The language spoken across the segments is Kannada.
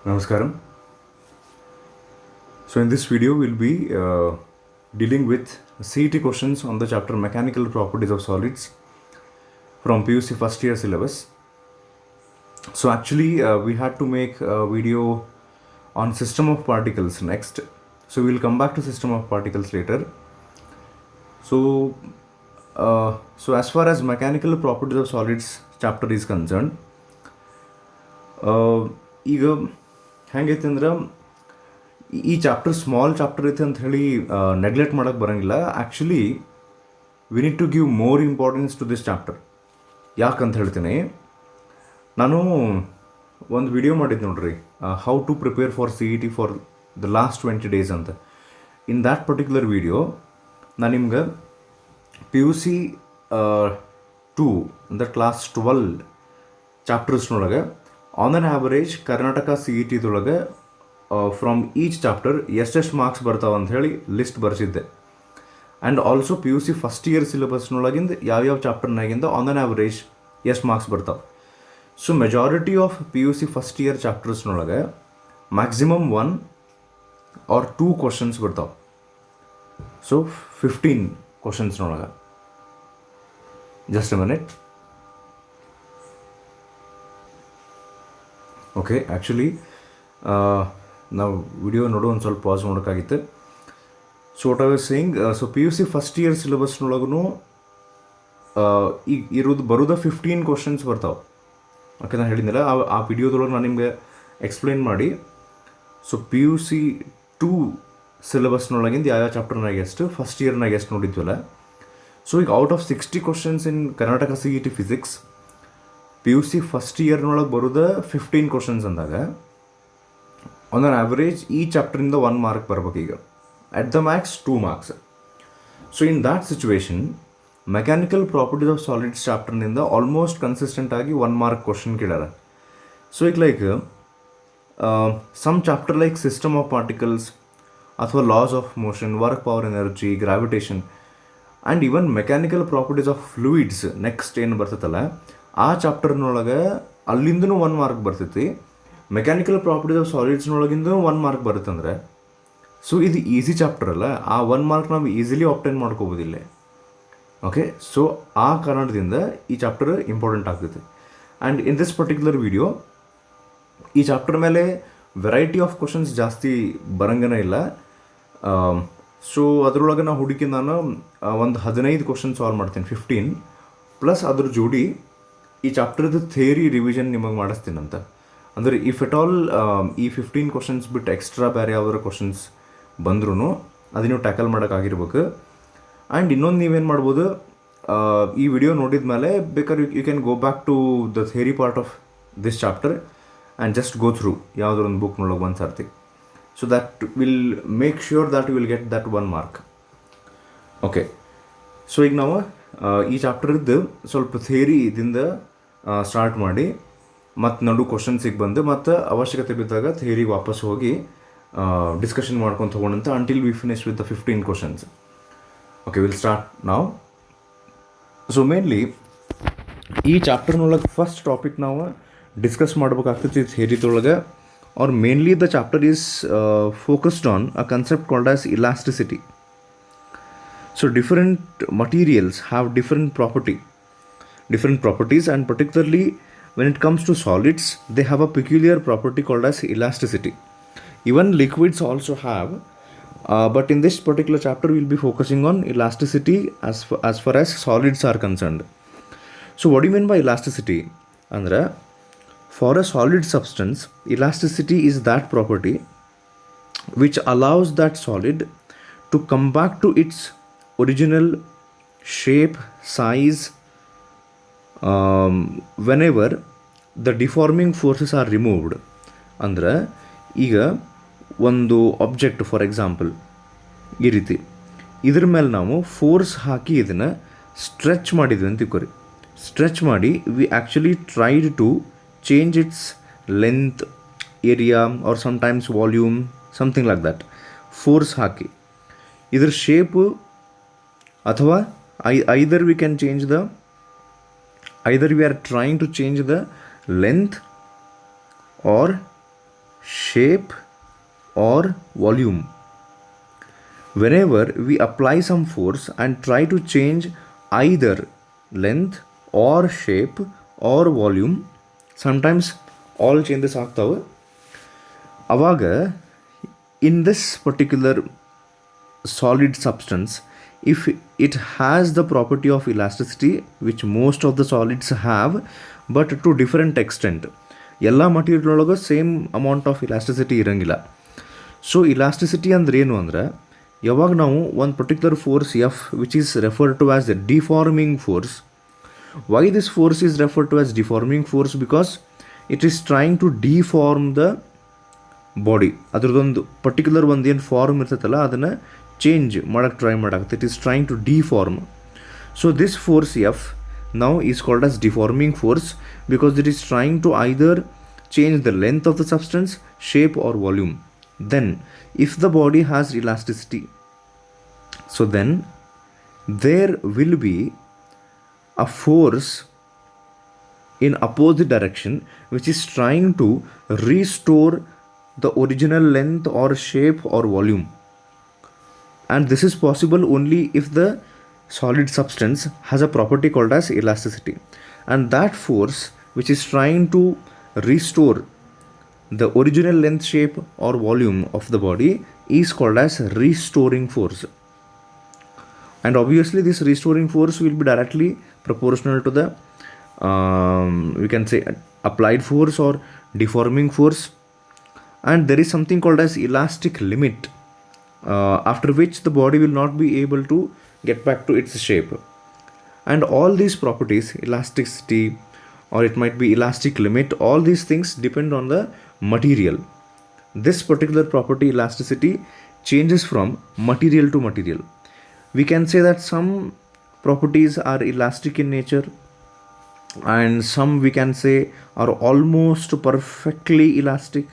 Namaskaram. So in this video we'll be dealing with CET questions on the chapter Mechanical Properties of Solids from PUC first year syllabus. So actually we had to make a video on system of particles next. So we'll come back to system of particles later. So as far as mechanical properties of solids chapter is concerned, ಈಗ ಹೆಂಗೈತೆ ಅಂದ್ರೆ ಈ ಚಾಪ್ಟರ್ ಸ್ಮಾಲ್ ಚಾಪ್ಟರ್ ಐತೆ ಅಂತ ಹೇಳಿ ನೆಗ್ಲೆಕ್ಟ್ ಮಾಡೋಕ್ಕೆ ಬರೋಂಗಿಲ್ಲ. Actually we need to give more importance to this chapter. ಯಾಕಂತ ಹೇಳ್ತೀನಿ, ನಾನು ಒಂದು ವಿಡಿಯೋ ಮಾಡಿದ್ದು ನೋಡ್ರಿ, how to prepare for CET for the last 20 days ಅಂತ. ಇನ್ ದ್ಯಾಟ್ ಪರ್ಟಿಕ್ಯುಲರ್ ವಿಡಿಯೋ ನಾನು ನಿಮ್ಗೆ PUC 2 ಅಂದರೆ ಕ್ಲಾಸ್ 12 ಚಾಪ್ಟರ್ಸ್ನೊಳಗೆ ಆನ್ ಆನ್ ಆ್ಯಾವರೇಜ್ ಕರ್ನಾಟಕ CETದೊಳಗೆ ಫ್ರಮ್ ಈಚ್ ಚಾಪ್ಟರ್ ಎಷ್ಟೆಷ್ಟು ಮಾರ್ಕ್ಸ್ ಬರ್ತಾವೆ ಅಂತ ಹೇಳಿ ಲಿಸ್ಟ್ ಬರೆಸಿದ್ದೆ. And also PUC first year ಸಿಲೆಬಸ್ನೊಳಗಿಂದ ಯಾವ್ಯಾವ ಚಾಪ್ಟರ್ನಾಗಿಂದ ಆನ್ ಆನ್ ಆ್ಯಾವರೇಜ್ ಎಷ್ಟು ಮಾರ್ಕ್ಸ್ ಬರ್ತಾವೆ. So majority of PUC first year ಚಾಪ್ಟರ್ಸ್ನೊಳಗೆ ಮ್ಯಾಕ್ಸಿಮಮ್ 1 or 2 ಕ್ವಶನ್ಸ್ ಬರ್ತಾವೆ. ಸೊ 15 ಕ್ವಶನ್ಸ್ನೊಳಗೆ. Just a minute. Okay, actually ನಾವು ವಿಡಿಯೋ ನೋಡೋ ಒಂದು ಸ್ವಲ್ಪ ಪಾಸ್ ಮಾಡೋಕ್ಕಾಗಿತ್ತು. So what I was saying, so PUC first year ಸಿಲೆಬಸ್ನೊಳಗೂ ಈಗ ಬರೋದ 15 ಕ್ವಶನ್ಸ್ ಬರ್ತಾವೆ. ಓಕೆ, ನಾನು ಹೇಳಿದ್ದಿಲ್ಲ ಆ ವಿಡಿಯೋದೊಳಗೆ ನಾನು ನಿಮಗೆ ಎಕ್ಸ್ಪ್ಲೇನ್ ಮಾಡಿ. ಸೊ PUC 2 ಸಿಲೆಬಸ್ನೊಳಗಿಂದ ಯಾವ ಚಾಪ್ಟರ್ನಾಗ ಎಷ್ಟು, ಫಸ್ಟ್ ಇಯರ್ನಾಗ ಎಷ್ಟು ನೋಡಿದ್ವಲ್ಲ. ಸೊ ಈಗ out of 60 questions in Karnataka CET physics, PUC first ಇಯರ್ನೊಳಗೆ ಬರೋದ 15 ಕ್ವಶನ್ಸ್ ಅಂದಾಗ ಆನ್ ಆನ್ ಆ್ಯಾವ್ರೇಜ್ ಈ ಚಾಪ್ಟರಿಂದ 1 ಮಾರ್ಕ್ ಬರ್ಬೇಕು. ಈಗ at the max 2 marks. So in that situation mechanical properties of solids ಚಾಪ್ಟರ್ನಿಂದ ಆಲ್ಮೋಸ್ಟ್ ಕನ್ಸಿಸ್ಟೆಂಟ್ ಆಗಿ 1 ಮಾರ್ಕ್ ಕ್ವಶನ್ ಕೇಳ್ಯಾರ. ಸೊ ಈಗ like some chapter like system of particles ಅಥವಾ laws of motion, work power energy, gravitation and even mechanical properties of fluids next ಏನು ಬರ್ತೈತಲ್ಲ ಆ ಚಾಪ್ಟರ್ನೊಳಗೆ ಅಲ್ಲಿಂದನೂ 1 ಮಾರ್ಕ್ ಬರ್ತೈತಿ. ಮೆಕ್ಯಾನಿಕಲ್ ಪ್ರಾಪರ್ಟೀಸ್ ಆಫ್ ಸಾಲಿಡ್ಸ್ನೊಳಗಿಂದನೂ 1 ಮಾರ್ಕ್ ಬರುತ್ತಂದ್ರೆ, ಸೊ ಇದು ಈಸಿ ಚಾಪ್ಟರ್ ಅಲ್ಲ, ಆ 1 ಮಾರ್ಕ್ ನಾವು ಈಸಿಲಿ ಆಪ್ಟೈನ್ ಮಾಡ್ಕೋಬೋದಿಲ್ಲ. ಓಕೆ, ಸೊ ಆ ಕಾರಣದಿಂದ ಈ ಚಾಪ್ಟರ್ ಇಂಪಾರ್ಟೆಂಟ್ ಆಗ್ತೈತಿ. And in this particular video ಈ ಚಾಪ್ಟರ್ ಮೇಲೆ ವೆರೈಟಿ ಆಫ್ ಕ್ವಶನ್ಸ್ ಜಾಸ್ತಿ ಬರಂಗನೇ ಇಲ್ಲ. ಸೊ ಅದರೊಳಗೆ ನಾವು ನಾನು ಒಂದು 15 ಕ್ವಶನ್ ಸಾಲ್ವ್ ಮಾಡ್ತೀನಿ, 15 ಪ್ಲಸ್ ಅದ್ರ ಜೋಡಿ ಈ ಚಾಪ್ಟರ್ದು ಥಿಯರಿ ರಿವಿಷನ್ ನಿಮಗೆ ಮಾಡಿಸ್ತೀನಂತ. ಅಂದರೆ ಇಫ್ ಎಟ್ ಆಲ್ ಈ 15 ಕ್ವಶನ್ಸ್ ಬಿಟ್ಟು ಎಕ್ಸ್ಟ್ರಾ ಬೇರೆ ಯಾವ್ದಾರು ಕ್ವಶನ್ಸ್ ಬಂದ್ರೂ ಅದನ್ನು ಟ್ಯಾಕಲ್ ಮಾಡೋಕ್ಕಾಗಿರ್ಬೇಕು. ಆ್ಯಂಡ್ ಇನ್ನೊಂದು ನೀವೇನು ಮಾಡ್ಬೋದು, ಈ ವಿಡಿಯೋ ನೋಡಿದ ಮೇಲೆ ಬೇಕಾದ್ರೆ you can go back to the theory part of this chapter and just go through ಯಾವುದಾದ್ರು ಒಂದು ಬುಕ್ನೊಳಗೆ ಒಂದು ಸರ್ತಿ. So that will make sure that you will get that 1 mark. Okay, so ಈಗ ನಾವು ಈ ಚಾಪ್ಟರ್ದು ಸ್ವಲ್ಪ ಥಿಯರಿದಿಂದ ಸ್ಟಾರ್ಟ್ ಮಾಡಿ ಮತ್ತು ನಡು ಕ್ವಶನ್ಸಿಗೆ ಬಂದು ಮತ್ತು ಅವಶ್ಯಕತೆ ಬಿದ್ದಾಗ ಥಿಯರಿಗೆ ವಾಪಸ್ ಹೋಗಿ ಡಿಸ್ಕಷನ್ ಮಾಡ್ಕೊಂಡು ತೊಗೊಂಡಂತ until we finish with the 15 questions. Okay, will start ನಾವು. ಸೊ ಮೇನ್ಲಿ ಈ ಚಾಪ್ಟರ್ನೊಳಗೆ ಫಸ್ಟ್ ಟಾಪಿಕ್ ನಾವು ಡಿಸ್ಕಸ್ ಮಾಡ್ಬೇಕಾಗ್ತೈತಿ ಥಿಯರಿದೊಳಗೆ. Or mainly the chapter is focused on a concept called as elasticity. So different materials have different properties, and particularly when it comes to solids, they have a peculiar property called as elasticity. Even liquids also have, but in this particular chapter we'll be focusing on elasticity as far as solids are concerned. So what do you mean by elasticity? Andra, for a solid substance, elasticity is that property which allows that solid to come back to its original shape, size, whenever the deforming forces are removed. ಅಂದರೆ ಈಗ ಒಂದು ಆಬ್ಜೆಕ್ಟ್ ಫಾರ್ ಎಕ್ಸಾಂಪಲ್ ಈ ರೀತಿ ಇದ್ರ ಮೇಲೆ ನಾವು ಫೋರ್ಸ್ ಹಾಕಿ ಇದನ್ನು ಸ್ಟ್ರೆಚ್ ಮಾಡಿದ್ವಿ ಅಂತ ತಿಳ್ಕೊರಿ. ಸ್ಟ್ರೆಚ್ ಮಾಡಿ we actually tried to change its length, area or sometimes volume, something like that. Force ಹಾಕಿ ಇದ್ರ ಶೇಪು ಅಥವಾ either we are trying to change the length or shape or volume. Whenever we apply some force and try to change either length or shape or volume, sometimes all changes ಆಗ್ತಾವೆ. ಅವಾಗ in this particular solid substance, if it has the property of elasticity, which most of the solids have, but to different extent, ಎಲ್ಲ ಮಟೀರಿಯಲ್ ಒಳಗೆ ಸೇಮ್ ಅಮೌಂಟ್ ಆಫ್ ಇಲಾಸ್ಟಿಸಿಟಿ ಇರೋಂಗಿಲ್ಲ. ಸೊ ಇಲಾಸ್ಟಿಸಿಟಿ ಅಂದ್ರೆ ಏನು ಅಂದರೆ, ಯಾವಾಗ ನಾವು ಒಂದು particular force F which is referred to as the deforming force. Why this force is referred to as deforming force? Because it is trying to deform the body. ಅದ್ರದ್ದೊಂದು ಪರ್ಟಿಕ್ಯುಲರ್ ಒಂದು ಏನು ಫಾರ್ಮ್ ಇರ್ತೈತಲ್ಲ ಅದನ್ನು ಚೇಂಜ್ ಮಾಡೋಕ್ಕೆ ಟ್ರೈ ಮಾಡಾಗುತ್ತೆ. It is trying to deform. So this force F now is called as deforming force because it is trying to either change the length of the substance, shape or volume. Then if the body has elasticity, so then there will be a force in opposite direction which is trying to restore the original length or shape or volume. And this is possible only if the solid substance has a property called as elasticity, and that force which is trying to restore the original length, shape or volume of the body is called as restoring force. And obviously this restoring force will be directly proportional to the we can say applied force or deforming force. And there is something called as elastic limit, after which the body will not be able to get back to its shape. And all these properties, elasticity or it might be elastic limit, all these things depend on the material. This particular property, elasticity, changes from material to material. We can say that some properties are elastic in nature and some we can say are almost perfectly elastic,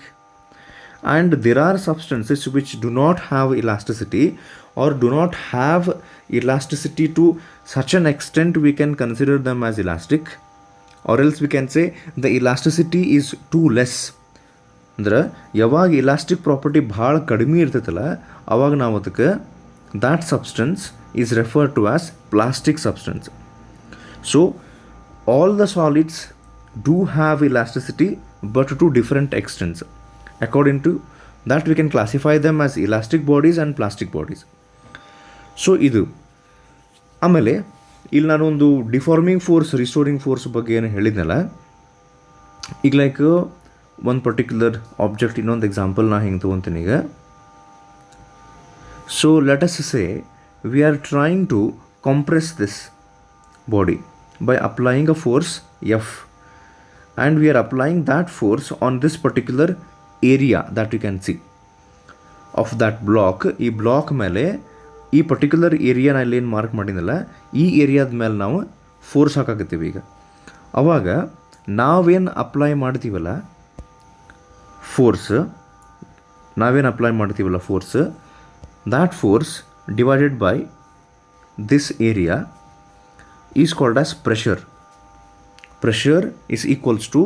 and there are substances which do not have elasticity or do not have elasticity to such an extent we can consider them as elastic, or else we can say the elasticity is too less. ಅಂದ್ರೆ ಯಾವಾಗ ಇಲಾಸ್ಟಿಕ್ ಪ್ರಾಪರ್ಟಿ ಭಾಳ ಕಡಿಮೆ ಇರ್ತೈತಲ್ಲ ಅವಾಗ ನಾವು ಅದಕ್ಕೆ that substance is referred to as plastic substance. So all the solids do have elasticity but to different extents. According to that we can classify them as elastic bodies and plastic bodies. So ಇದು ಆಮೇಲೆ ಇಲ್ಲಿ ನಾನೊಂದು ಡಿಫಾರ್ಮಿಂಗ್ ಫೋರ್ಸ್ ರಿಸ್ಟೋರಿಂಗ್ ಫೋರ್ಸ್ ಬಗ್ಗೆ ಏನು ಹೇಳಿದ್ನಲ್ಲ, ಈಗ ಲೈಕ್ ಒಂದು ಪರ್ಟಿಕ್ಯುಲರ್ ಆಬ್ಜೆಕ್ಟ್ ಇನ್ನೊಂದು ಎಕ್ಸಾಂಪಲ್ ನಾ ಹಿಂಗೆ ತೊಗೊತೀನಿ ಈಗ. So let us say we are trying to compress this body by applying a force F, and we are applying that force on this particular area that you can see of that block. ಈ ಬ್ಲಾಕ್ ಮೇಲೆ ಈ ಪರ್ಟಿಕ್ಯುಲರ್ ಏರಿಯಾನ ಇಲ್ಲೇನು ಮಾರ್ಕ್ ಮಾಡಿದ್ನಲ್ಲ ಈ ಏರಿಯಾದ ಮೇಲೆ ನಾವು ಫೋರ್ಸ್ ಹಾಕಾಕತ್ತೀವಿ. ಈಗ ಅವಾಗ ನಾವೇನು ಅಪ್ಲೈ ಮಾಡ್ತೀವಲ್ಲ force, that force divided by this area is called as pressure. Pressure is equals to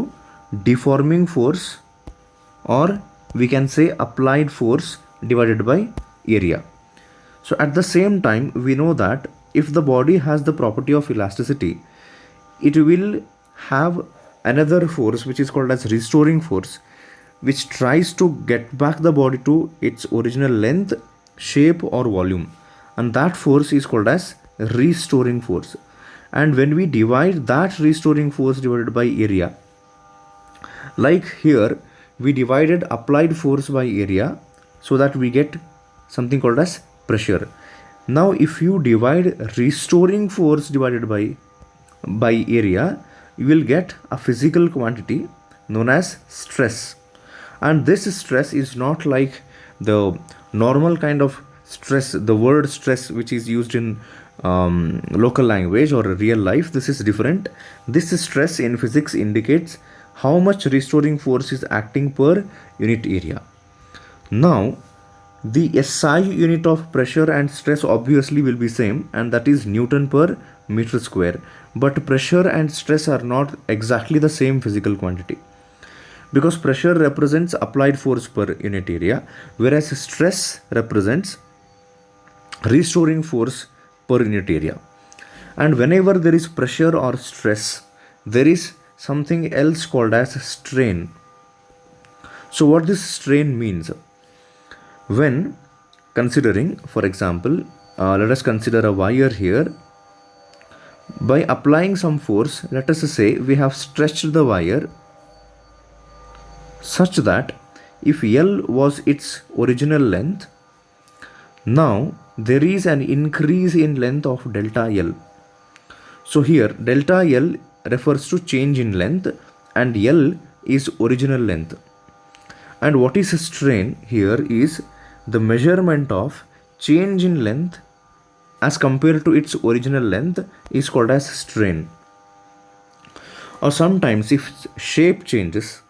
deforming force or we can say applied force divided by area. So at the same time we know that if the body has the property of elasticity, it will have another force which is called as restoring force, which tries to get back the body to its original length, shape or volume, and that force is called as restoring force. And when we divide that restoring force divided by area, like here we divided applied force by area so that we get something called as pressure. Now if you divide restoring force divided by area, you will get a physical quantity known as stress. And this stress is not like the normal kind of stress, the word stress which is used in local language or real life. This is different. This stress in physics indicates how much restoring force is acting per unit area. Now the SI unit of pressure and stress obviously will be same, and that is Newton per meter square. But pressure and stress are not exactly the same physical quantity. because pressure represents applied force per unit area, whereas stress represents restoring force per unit area. And whenever there is pressure or stress, there is something else called as strain. So what this strain means? When considering, for example, let us consider a wire here. By applying some force, let us say we have stretched the wire such that if L was its original length, now there is an increase in length of delta L. So here delta L refers to change in length and L is original length. And what is strain here is the measurement of change in length as compared to its original length is called as strain. Or sometimes if shape changes,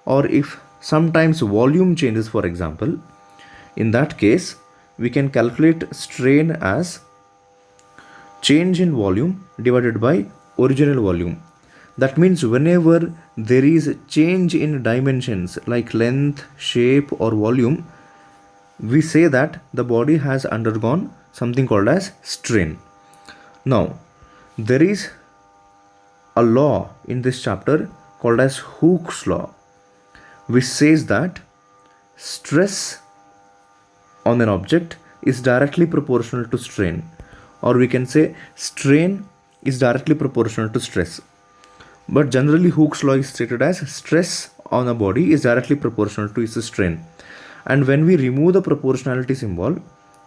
or if sometimes volume changes, for example, in that case we can calculate strain as change in volume divided by original volume. That means whenever there is change in dimensions like length, shape or volume, we say that the body has undergone something called as strain. Now there is a law in this chapter called as Hooke's law, which says that stress on an object is directly proportional to strain, or we can say strain is directly proportional to stress. But generally Hooke's law is stated as stress on a body is directly proportional to its strain. And when we remove the proportionality symbol,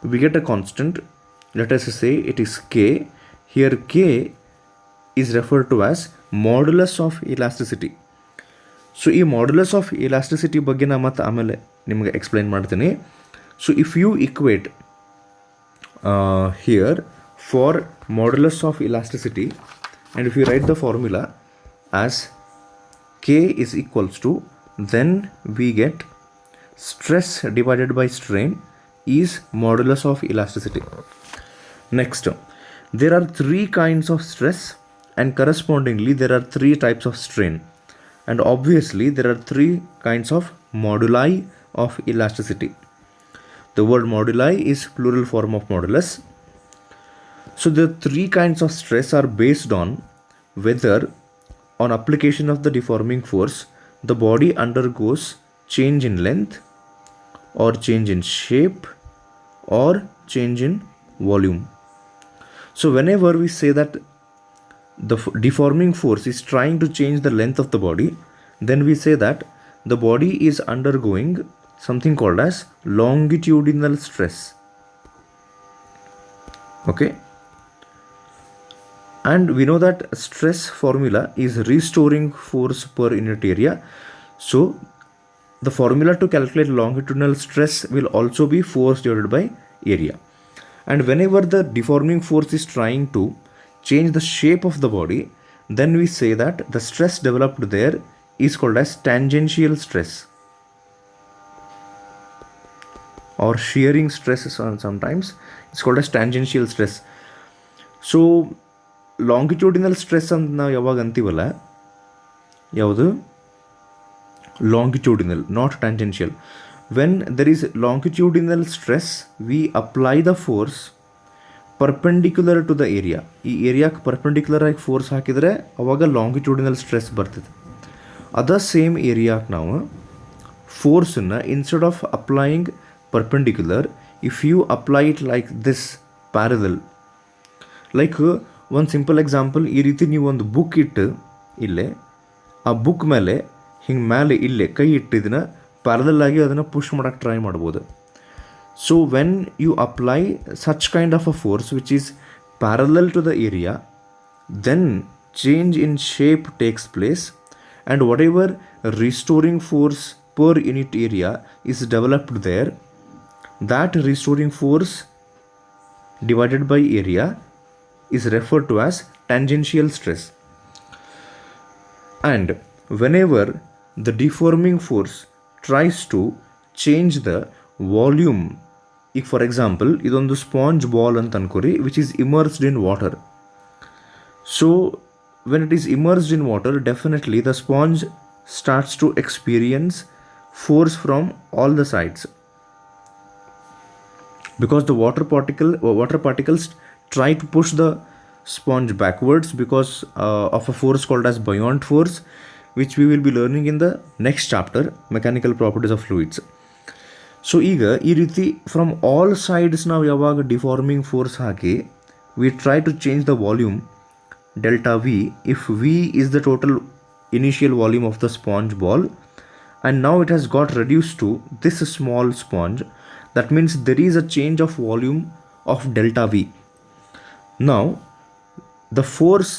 we get a constant. Let us say it is K. Here K is referred to as modulus of elasticity. So ಈ modulus of elasticity ಬಗ್ಗೆ ನಾನು ಮತ್ತೆ ಆಮೇಲೆ ನಿಮಗೆ ಎಕ್ಸ್ಪ್ಲೈನ್ ಮಾಡ್ತೀನಿ. So if you equate here for modulus of elasticity, and if you write the formula as K is equals to, then we get stress divided by strain is modulus of elasticity. Next, there are three kinds of stress and correspondingly there are three types of strain, and obviously there are three kinds of moduli of elasticity. The word moduli is plural form of modulus. So the three kinds of stress are based on whether on application of the deforming force the body undergoes change in length or change in shape or change in volume. So whenever we say that the deforming force is trying to change the length of the body, then we say that the body is undergoing something called as longitudinal stress. Okay, and we know that stress formula is restoring force per unit area. So the formula to calculate longitudinal stress will also be force divided by area. And whenever the deforming force is trying to change the shape of the body, then we say that the stress developed there is called as tangential stress, or shearing stress sometimes it's called as tangential stress. So longitudinal stress ಅಂತ ನಾವು ಯಾವಾಗ ಅಂತೀವಲ್ಲ, ಯಾವುದು longitudinal, not tangential. When there is longitudinal stress, we apply the force perpendicular to the area. ಈ ಏರಿಯಾಕ್ಕೆ ಪರ್ಪೆಂಡಿಕ್ಯುಲರ್ ಆಗಿ ಫೋರ್ಸ್ ಹಾಕಿದರೆ ಅವಾಗ ಲಾಂಗಿಟ್ಯೂಡಿನಲ್ ಸ್ಟ್ರೆಸ್ ಬರ್ತದೆ. ಅದ ಸೇಮ್ ಏರಿಯಾಕ್ಕೆ ನಾವು ಫೋರ್ಸನ್ನು instead of applying perpendicular, if you apply it like this parallel, like ಒಂದು ಸಿಂಪಲ್ ಎಕ್ಸಾಂಪಲ್, ಈ ರೀತಿ ನೀವು ಒಂದು ಬುಕ್ ಇಟ್ಟು ಇಲ್ಲೇ ಆ ಬುಕ್ ಮೇಲೆ ಹಿಂಗೆ ಮೇಲೆ ಇಲ್ಲೇ ಕೈ ಇಟ್ಟು ಇದನ್ನು ಪ್ಯಾರಲಲ್ ಆಗಿ ಅದನ್ನು ಪುಷ್ ಮಾಡೋಕ್ಕೆ ಟ್ರೈ ಮಾಡ್ಬೋದು. So when you apply such kind of a force which is parallel to the area, then change in shape takes place, and whatever restoring force per unit area is developed there, that restoring force divided by area is referred to as tangential stress. And whenever the deforming force tries to change the volume, if for example ಇದೊಂದು ಸ್ಪಾಂಜ್ ಬಾಲ್ ಅಂತ ಅನ್ಕೋರಿ which is immersed in water. So when it is immersed in water, definitely the sponge starts to experience force from all the sides, because the water particles try to push the sponge backwards because of a force called as buoyant force, which we will be learning in the next chapter, mechanical properties of fluids. So ಈಗ ಈ ರೀತಿ ಫ್ರಮ್ ಆಲ್ ಸೈಡ್ಸ್ ನಾವು ಯಾವಾಗ ಡಿಫಾರ್ಮಿಂಗ್ ಫೋರ್ಸ್ ಹಾಕಿ we try to change the volume delta V, if V is the total initial volume of the sponge ball and now it has got reduced to this small sponge, that means there is a change of volume of delta V. Now the force,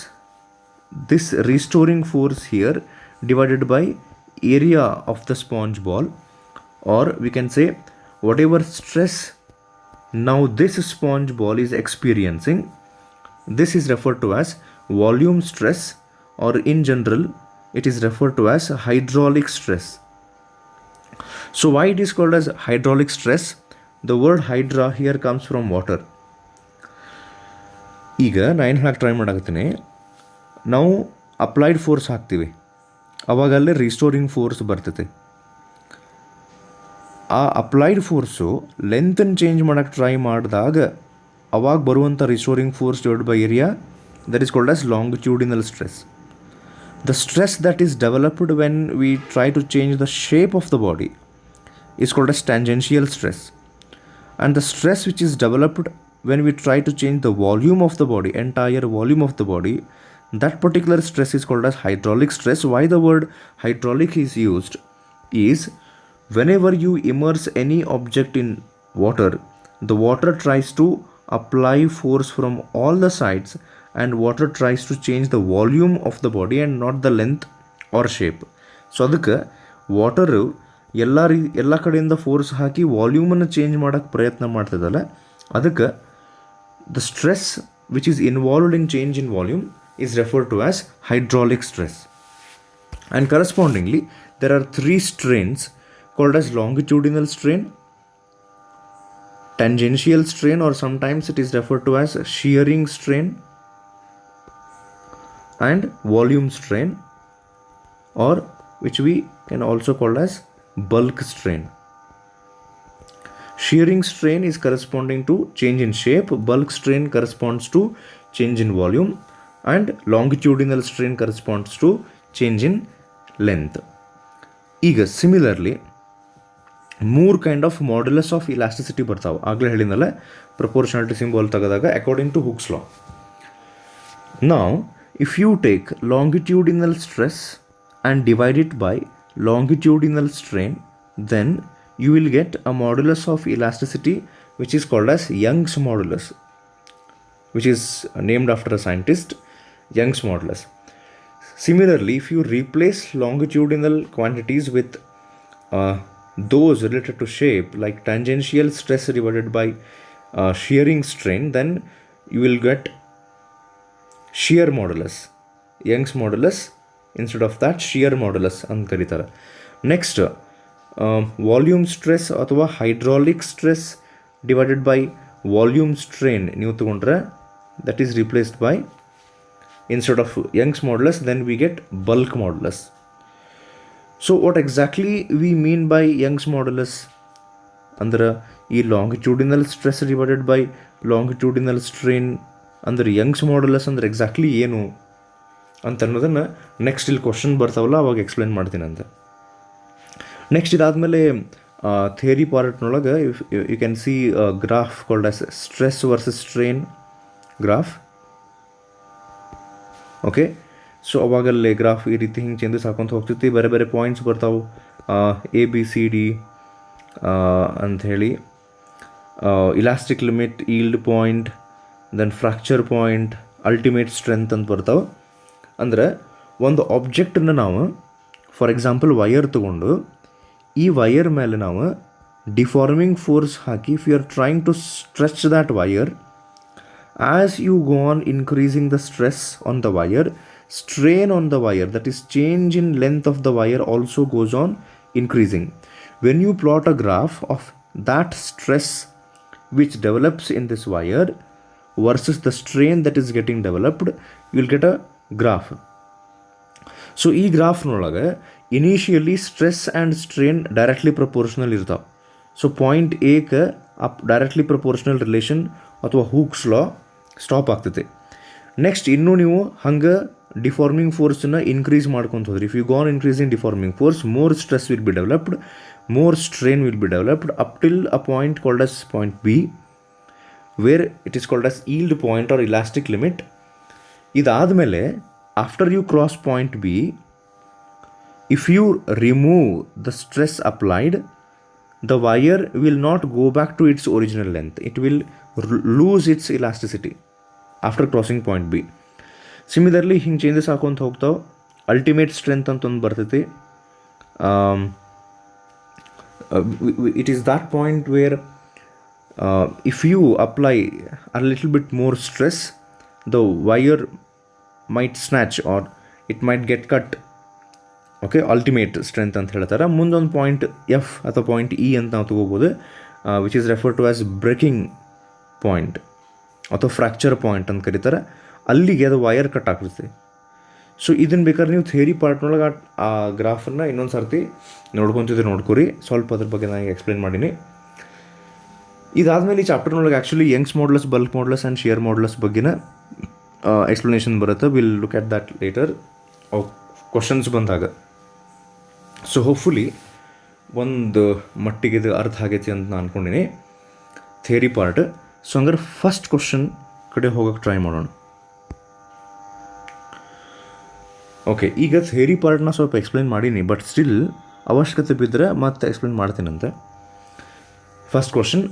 this restoring force here divided by area of the sponge ball, or we can say whatever stress now this sponge ball is experiencing, this is referred to as volume stress, or in general it is referred to as hydraulic stress. So why it is called as hydraulic stress? The word hydra here comes from water. ಈಗ ನಾನು ಏನು ಹಾಕಿ ಟ್ರೈ ಮಾಡಾಕತ್ತೀನಿ, ನಾವು ಅಪ್ಲೈಡ್ ಫೋರ್ಸ್ ಹಾಕ್ತೀವಿ, ಅವಾಗಲ್ಲೇ ರಿಸ್ಟೋರಿಂಗ್ ಫೋರ್ಸ್ ಬರ್ತೈತೆ. ಆ ಅಪ್ಲೈಡ್ ಫೋರ್ಸು ಲೆಂತನ್ನು ಚೇಂಜ್ ಮಾಡೋಕ್ಕೆ ಟ್ರೈ ಮಾಡಿದಾಗ ಅವಾಗ ಬರುವಂಥ restoring force divide by area, that is called as longitudinal stress. The stress that is developed when we try to change the shape of the body is called as tangential stress, and the stress which is developed when we try to change the volume of the body, entire volume of the body, that particular stress is called as hydraulic stress. Why the word hydraulic is used is whenever you immerse any object in water, the water tries to apply force from all the sides, and water tries to change the volume of the body and not the length or shape. So ಅದಕ್ಕೆ ವಾಟರು ಎಲ್ಲ ಕಡೆಯಿಂದ ಫೋರ್ಸ್ ಹಾಕಿ ವಾಲ್ಯೂಮನ್ನು ಚೇಂಜ್ ಮಾಡೋಕ್ಕೆ ಪ್ರಯತ್ನ ಮಾಡ್ತದಲ್ಲ, ಅದಕ್ಕೆ the stress which is involved in change in volume is referred to as hydraulic stress. And correspondingly there are three strains called as longitudinal strain, tangential strain, or sometimes it is referred to as shearing strain, and volume strain, or which we can also call as bulk strain. Shearing strain is corresponding to change in shape, bulk strain corresponds to change in volume, and longitudinal strain corresponds to change in length. ಈಗ ಸಿಮಿಲರ್ಲಿ ಮೂರು kind of modulus of elasticity ಬರ್ತಾವೆ. ಆಗಲೇ ಹೇಳಿದ್ನಲ್ಲ, ಪ್ರಪೋರ್ಷನಾಲಿಟಿ ಸಿಂಬಲ್ ತೆಗೆದಾಗ according to Hooke's law. Now if you take longitudinal stress and divide it by longitudinal strain, then you will get a modulus of elasticity which is called as Young's modulus, which is named after a scientist, Young's modulus. Similarly, if you replace longitudinal quantities with those related to shape, like tangential stress divided by shearing strain, then you will get shear modulus, Young's modulus. Instead of that, shear modulus ಅಂತ ಕರೀತಾರೆ. ನೆಕ್ಸ್ಟ್ ವಾಲ್ಯೂಮ್ ಸ್ಟ್ರೆಸ್ ಅಥವಾ hydraulic stress divided by volume strain ನೀವು ತಗೊಂಡ್ರೆ, that is replaced by, instead of Young's modulus, then we get bulk modulus. So what exactly we mean by Young's modulus? ಅಂದ್ರೆ ಈ longitudinal stress divided by longitudinal strain ಅಂದ್ರೆ ಯಂಗ್ಸ್ ಮಾಡ್ಯುಲಸ್ ಅಂದ್ರೆ ಎಕ್ಸಾಕ್ಟ್ಲಿ ಏನು ಅಂತ ಅನ್ನೋದನ್ನು ನೆಕ್ಸ್ಟ್ ಇಲ್ಲಿ ಕ್ವಶನ್ ಬರ್ತಾವಲ್ಲ ಅವಾಗ ಎಕ್ಸ್ಪ್ಲೇನ್ ಮಾಡ್ತೀನಿ ಅಂತ. ನೆಕ್ಸ್ಟ್ ಇದಾದಮೇಲೆ ಥಿಯರಿ ಪಾರ್ಟ್ನೊಳಗೆ you can see graph called as stress versus strain graph. Okay, so ಅವಾಗಲ್ಲೇ ಗ್ರಾಫ್ ಈ ರೀತಿ ಹಿಂಗೆ ಚೇಂಜಸ್ ಹಾಕೊಂತ ಹೋಗ್ತೈತಿ, ಬೇರೆ ಬೇರೆ ಪಾಯಿಂಟ್ಸ್ ಬರ್ತಾವೆ, ABCD ಅಂಥೇಳಿ, elastic limit, yield point, then fracture point, ultimate strength ಅಂತ ಬರ್ತಾವೆ. ಅಂದರೆ ಒಂದು ಆಬ್ಜೆಕ್ಟನ್ನು ನಾವು ಫಾರ್ ಎಕ್ಸಾಂಪಲ್ ವಯರ್ ತೊಗೊಂಡು ಈ ವಯರ್ ಮೇಲೆ ನಾವು ಡಿಫಾರ್ಮಿಂಗ್ ಫೋರ್ಸ್ ಹಾಕಿ, if you are trying to stretch that wire, as you go on increasing the stress on the wire, strain on the wire, that is change in length of the wire, also goes on increasing. When you plot a graph of that stress which develops in this wire versus the strain that is getting developed, you will get a graph. So ಈ ಗ್ರಾಫ್ನೊಳಗೆ initially stress and strain directly proportional ಇರ್ತಾವೆ. ಸೊ ಪಾಯಿಂಟ್ ಎಗೆ ಡೈರೆಕ್ಟ್ಲಿ ಪ್ರಪೋರ್ಷನಲ್ ರಿಲೇಷನ್ ಅಥವಾ ಹೂಕ್ಸ್ ಲಾ ಸ್ಟಾಪ್ ಆಗ್ತೈತೆ. ನೆಕ್ಸ್ಟ್ ಇನ್ನೂ ನೀವು ಹಂಗೆ ಡಿಫಾರ್ಮಿಂಗ್ ಫೋರ್ಸನ್ನು ಇನ್ಕ್ರೀಸ್ ಮಾಡ್ಕೊತ ಹೋದ್ರಿ. If you gone increasing deforming force, more stress will be developed, more strain will be developed up till a point called as point B, where it is called as yield point or elastic limit. ಇದಾದಮೇಲೆ after you cross point B, if you remove the stress applied, the wire will not go back to its original length. It will lose its elasticity after crossing point B. Similarly ಹಿಂಗೆ ಚೇಂಜಸ್ ಹಾಕೊಂತ ಹೋಗ್ತಾವೆ. ಅಲ್ಟಿಮೇಟ್ ಸ್ಟ್ರೆಂತ್ ಅಂತ ಒಂದು ಬರ್ತೈತಿ. It is that point where if you apply a little bit more stress, the wire might snatch or it might get cut. Okay, ultimate strength ಅಂತ ಹೇಳ್ತಾರೆ. ಮುಂದೊಂದು ಪಾಯಿಂಟ್ ಎಫ್ ಅಥವಾ ಪಾಯಿಂಟ್ ಇ ಅಂತ ನಾವು ತಗೋಬೋದು, which is refer to as breaking point ಅಥವಾ ಫ್ರ್ಯಾಕ್ಚರ್ ಪಾಯಿಂಟ್ ಅಂತ ಕರೀತಾರೆ. ಅಲ್ಲಿಗೆ ಅದು ವಯರ್ ಕಟ್ ಆಗ್ತೈತೆ. ಸೊ ಇದನ್ನು ಬೇಕಾದ್ರೆ ನೀವು ಥಿಯರಿ ಪಾರ್ಟ್ನೊಳಗೆ ಆ ಗ್ರಾಫನ್ನು ಇನ್ನೊಂದು ಸರ್ತಿ ನೋಡ್ಕೊರಿ. ಸ್ವಲ್ಪ ಅದ್ರ ಬಗ್ಗೆ ನಾನು ಎಕ್ಸ್ಪ್ಲೇನ್ ಮಾಡೀನಿ. ಇದಾದಮೇಲೆ ಈ ಚಾಪ್ಟರ್ನೊಳಗೆ actually Young's modulus, bulk modulus and shear modulus ಬಗ್ಗೆನ ಎಕ್ಸ್ಪ್ಲನೇಷನ್ ಬರುತ್ತೆ. Will look at that later ಅವು ಕ್ವಶನ್ಸ್ ಬಂದಾಗ. ಸೊ ಹೋಪ್ಫುಲಿ ಒಂದು ಮಟ್ಟಿಗೆ ಇದು ಅರ್ಥ ಆಗೈತಿ ಅಂತ ನಾನು ಅಂದ್ಕೊಂಡಿನಿ ಥಿಯರಿ ಪಾರ್ಟ್. ಸೊ ಹಂಗಾರೆ ಫಸ್ಟ್ ಕ್ವಶನ್ ಕಡೆ ಹೋಗೋಕ್ಕೆ ಟ್ರೈ ಮಾಡೋಣ. ಓಕೆ, ಈಗ ಥಿಯರಿ ಪಾರ್ಟ್ನ ಸ್ವಲ್ಪ ಎಕ್ಸ್ಪ್ಲೇನ್ ಮಾಡೀನಿ, ಬಟ್ ಸ್ಟಿಲ್ ಅವಶ್ಯಕತೆ ಬಿದ್ದರೆ ಮತ್ತೆ ಎಕ್ಸ್ಪ್ಲೇನ್ ಮಾಡ್ತೀನಂತೆ. First question,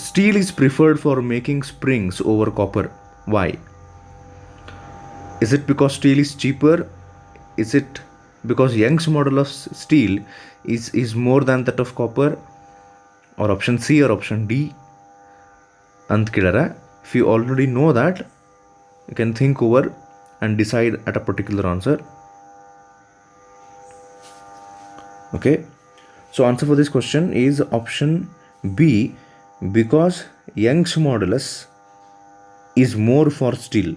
steel is preferred for making springs over copper. Why? Is it because steel is cheaper? Is it because Young's model of steel is more than that of copper? Or option C or option D ಅಂತ ಕೇಳ್ಯಾರ. If you already know that, you can think over and decide at a particular answer. Okay, so answer for this question is option B, because Young's modulus is more for steel.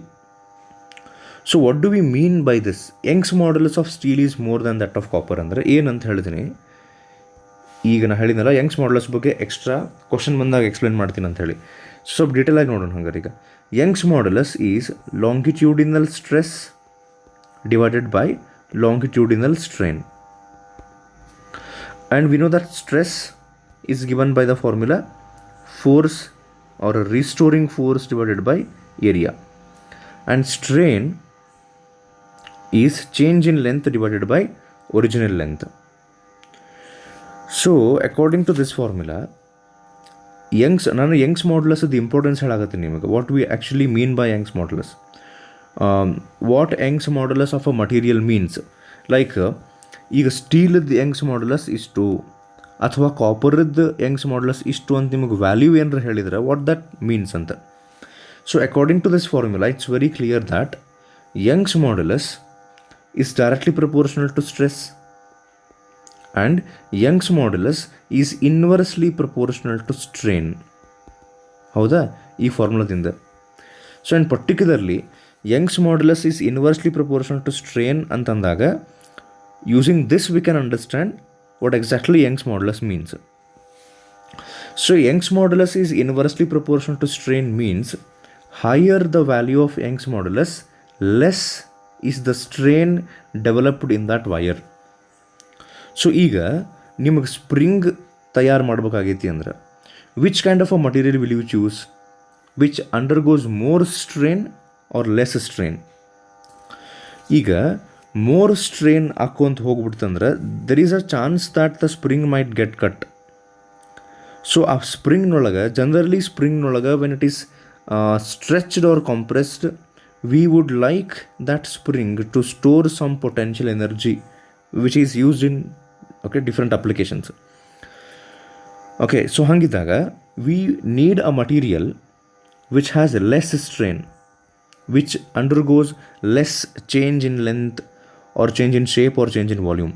So what do we mean by this? Young's modulus of steel is more than that of copper ಅಂದರೆ ಏನಂತ ಹೇಳಿದ್ದೀನಿ. ಈಗ ನಾನು ಹೇಳಿದ್ನಲ್ಲ, ಯಂಗ್ಸ್ ಮಾಡ್ಯುಲಸ್ ಬಗ್ಗೆ ಎಕ್ಸ್ಟ್ರಾ ಕ್ವಶನ್ ಬಂದಾಗ ಎಕ್ಸ್ಪ್ಲೇನ್ ಮಾಡ್ತೀನಿ ಅಂತ ಹೇಳಿ. ಸ್ವಲ್ಪ ಡೀಟೇಲ್ ಆಗಿ ನೋಡೋಣ. ಹಂಗಾರೆ ಈಗ Young's modulus is longitudinal stress divided by longitudinal strain. And we know that stress is given by the formula force or a restoring force divided by area. And strain is change in length divided by original length. So according to this formula, ನಾನು ಯಂಗ್ಸ್ ಮಾಡ್ಯುಲಸ್ದು ಇಂಪಾರ್ಟೆನ್ಸ್ ಹೇಳಾಗತ್ತೆ ನಿಮಗೆ. What we actually mean by Young's modulus, what Young's modulus of a material means. Like ಈಗ ಸ್ಟೀಲದ್ದು ಯಂಗ್ಸ್ ಮಾಡ್ಯುಲಸ್ ಇಷ್ಟು ಅಥವಾ ಕಾಪರದ್ದು ಯಂಗ್ಸ್ ಮಾಡ್ಯುಲಸ್ ಇಷ್ಟು ಅಂತ ನಿಮಗೆ ವ್ಯಾಲ್ಯೂ ಏನಾರ ಹೇಳಿದರೆ ವಾಟ್ ದಟ್ ಮೀನ್ಸ್ ಅಂತ. So according to this formula it's very clear that Young's modulus is directly proportional to stress and Young's modulus is inversely proportional to strain. ಹೌದಾ ಈ ಫಾರ್ಮುಲಾದಿಂದ. So and particularly Young's modulus is inversely proportional to strain ಅಂತಂದಾಗ using this we can understand what exactly Young's modulus means. So Young's modulus is inversely proportional to strain means higher the value of Young's modulus, less is the strain developed in that wire. So ಈಗ ನಿಮಗೆ ಸ್ಪ್ರಿಂಗ್ ತಯಾರು ಮಾಡಬೇಕಾಗೈತಿ ಅಂದ್ರೆ which kind of a material will you choose which undergoes more strain or less strain. ಈಗ ಮೋರ್ ಸ್ಟ್ರೇನ್ ಹಾಕೊಂತ ಹೋಗ್ಬಿಡ್ತಂದ್ರೆ there is a chance that the spring might get cut. So ಆ ಸ್ಪ್ರಿಂಗ್ನೊಳಗೆ ಜನರಲಿ ಸ್ಪ್ರಿಂಗ್ನೊಳಗೆ when it is stretched or compressed we would like that spring to store some potential energy which is used in different applications. So hangidaga we need a material which has less strain, which undergoes less change in length or change in shape or change in volume.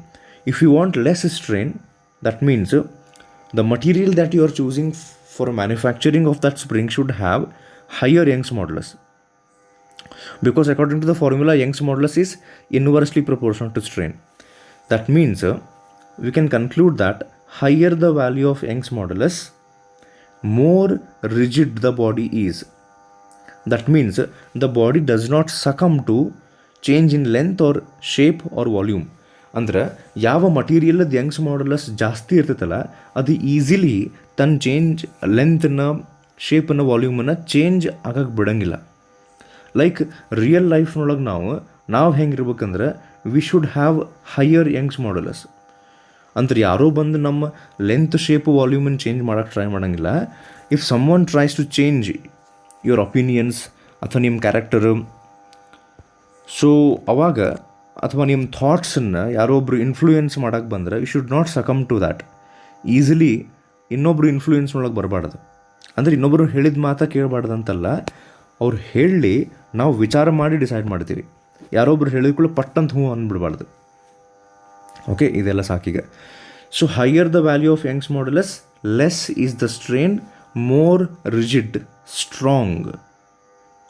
If you want less strain, that means the material that you are choosing for manufacturing of that spring should have higher Young's modulus. Because according to the formula, Young's modulus is inversely proportional to strain. That means we can conclude that higher the value of Young's modulus, more rigid the body is. That means the body does not succumb to change in length or shape or volume. ಅಂದ್ರೆ ಯಾವ ಮಟೀರಿಯಲ್ದು ಯಂಗ್ಸ್ ಮಾಡಲಸ್ ಜಾಸ್ತಿ ಇರ್ತೈತಲ್ಲ ಅದು ಈಸಿಲಿ ತನ್ನ ಚೇಂಜ್ ಲೆಂತ್ನ ಶೇಪನ್ನು ವಾಲ್ಯೂಮನ್ನು ಚೇಂಜ್ ಆಗಕ್ಕೆ ಬಿಡೋಂಗಿಲ್ಲ. ಲೈಕ್ ರಿಯಲ್ ಲೈಫ್ನೊಳಗೆ ನಾವು ಹೆಂಗಿರ್ಬೇಕಂದ್ರೆ we should have higher Young's modulus. ಅಂದ್ರೆ ಯಾರೋ ಬಂದು ನಮ್ಮ ಲೆಂತ್ ಶೇಪ್ ವಾಲ್ಯೂಮನ್ನು ಚೇಂಜ್ ಮಾಡೋಕ್ಕೆ ಟ್ರೈ ಮಾಡೋಂಗಿಲ್ಲ. If someone tries to change your opinions ಅಥವಾ ನಿಮ್ಮ ಕ್ಯಾರೆಕ್ಟರು, ಸೊ ಅವಾಗ ಅಥವಾ ನಿಮ್ಮ ಥಾಟ್ಸನ್ನು ಯಾರೊಬ್ಬರು ಇನ್ಫ್ಲೂಯೆನ್ಸ್ ಮಾಡೋಕ್ಕೆ ಬಂದರೆ you should not succumb to that. Easily ಇನ್ನೊಬ್ಬರು ಇನ್ಫ್ಲೂಯೆನ್ಸ್ ಒಳಗೆ ಬರಬಾರ್ದು. ಅಂದರೆ ಇನ್ನೊಬ್ಬರು ಹೇಳಿದ ಮಾತಾ ಕೇಳಬಾರ್ದು ಅಂತಲ್ಲ, ಅವ್ರು ಹೇಳಿ ನಾವು ವಿಚಾರ ಮಾಡಿ ಡಿಸೈಡ್ ಮಾಡ್ತೀವಿ. ಯಾರೊಬ್ರು ಹೇಳಿದ್ಕೊಳ್ಳಿ ಪಟ್ಟಂತ ಹ್ಞೂ ಅಂದ್ಬಿಡಬಾರ್ದು. ಓಕೆ, ಇದೆಲ್ಲ ಸಾಕೀಗ. So higher the value of Young's modulus, less is the strain, more rigid, strong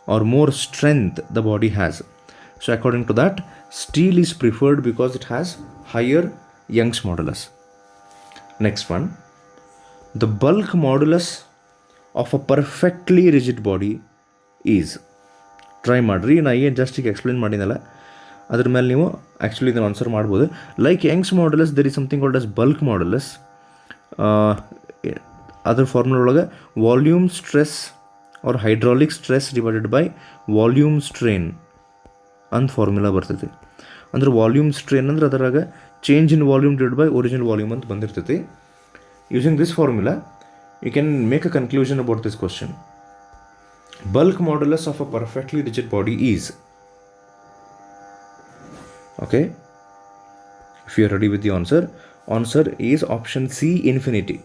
or more strength the body has. So according to that, steel is preferred because it has higher Young's modulus. Next one, the bulk modulus of a perfectly rigid body is. Try ಮಾಡಿರಿ, ನಾ ಏನು ಜಸ್ಟ್ ಈಗ ಎಕ್ಸ್ಪ್ಲೇನ್ ಮಾಡಿನಲ್ಲ ಅದ್ರ ಮೇಲೆ ನೀವು ಆ್ಯಕ್ಚುಲಿ ಇದನ್ನು ಆನ್ಸರ್ ಮಾಡ್ಬೋದು. Like Young's modulus there is something called as bulk modulus. ಅದರ ಫಾರ್ಮುಲಾ ಒಳಗೆ volume stress or hydraulic stress divided by volume strain ಅಂತ ಫಾರ್ಮುಲಾ ಬರ್ತೈತಿ. ಅಂದ್ರೆ ವಾಲ್ಯೂಮ್ ಸ್ಟ್ರೇನ್ ಅಂದ್ರೆ ಅದರಾಗ change in volume divide by original volume ಅಂತ ಬಂದಿರ್ತೈತಿ. Using this formula you can make a conclusion about this question. Bulk modulus of a perfectly rigid body is. Okay, if you are ready with the answer is option C, infinity.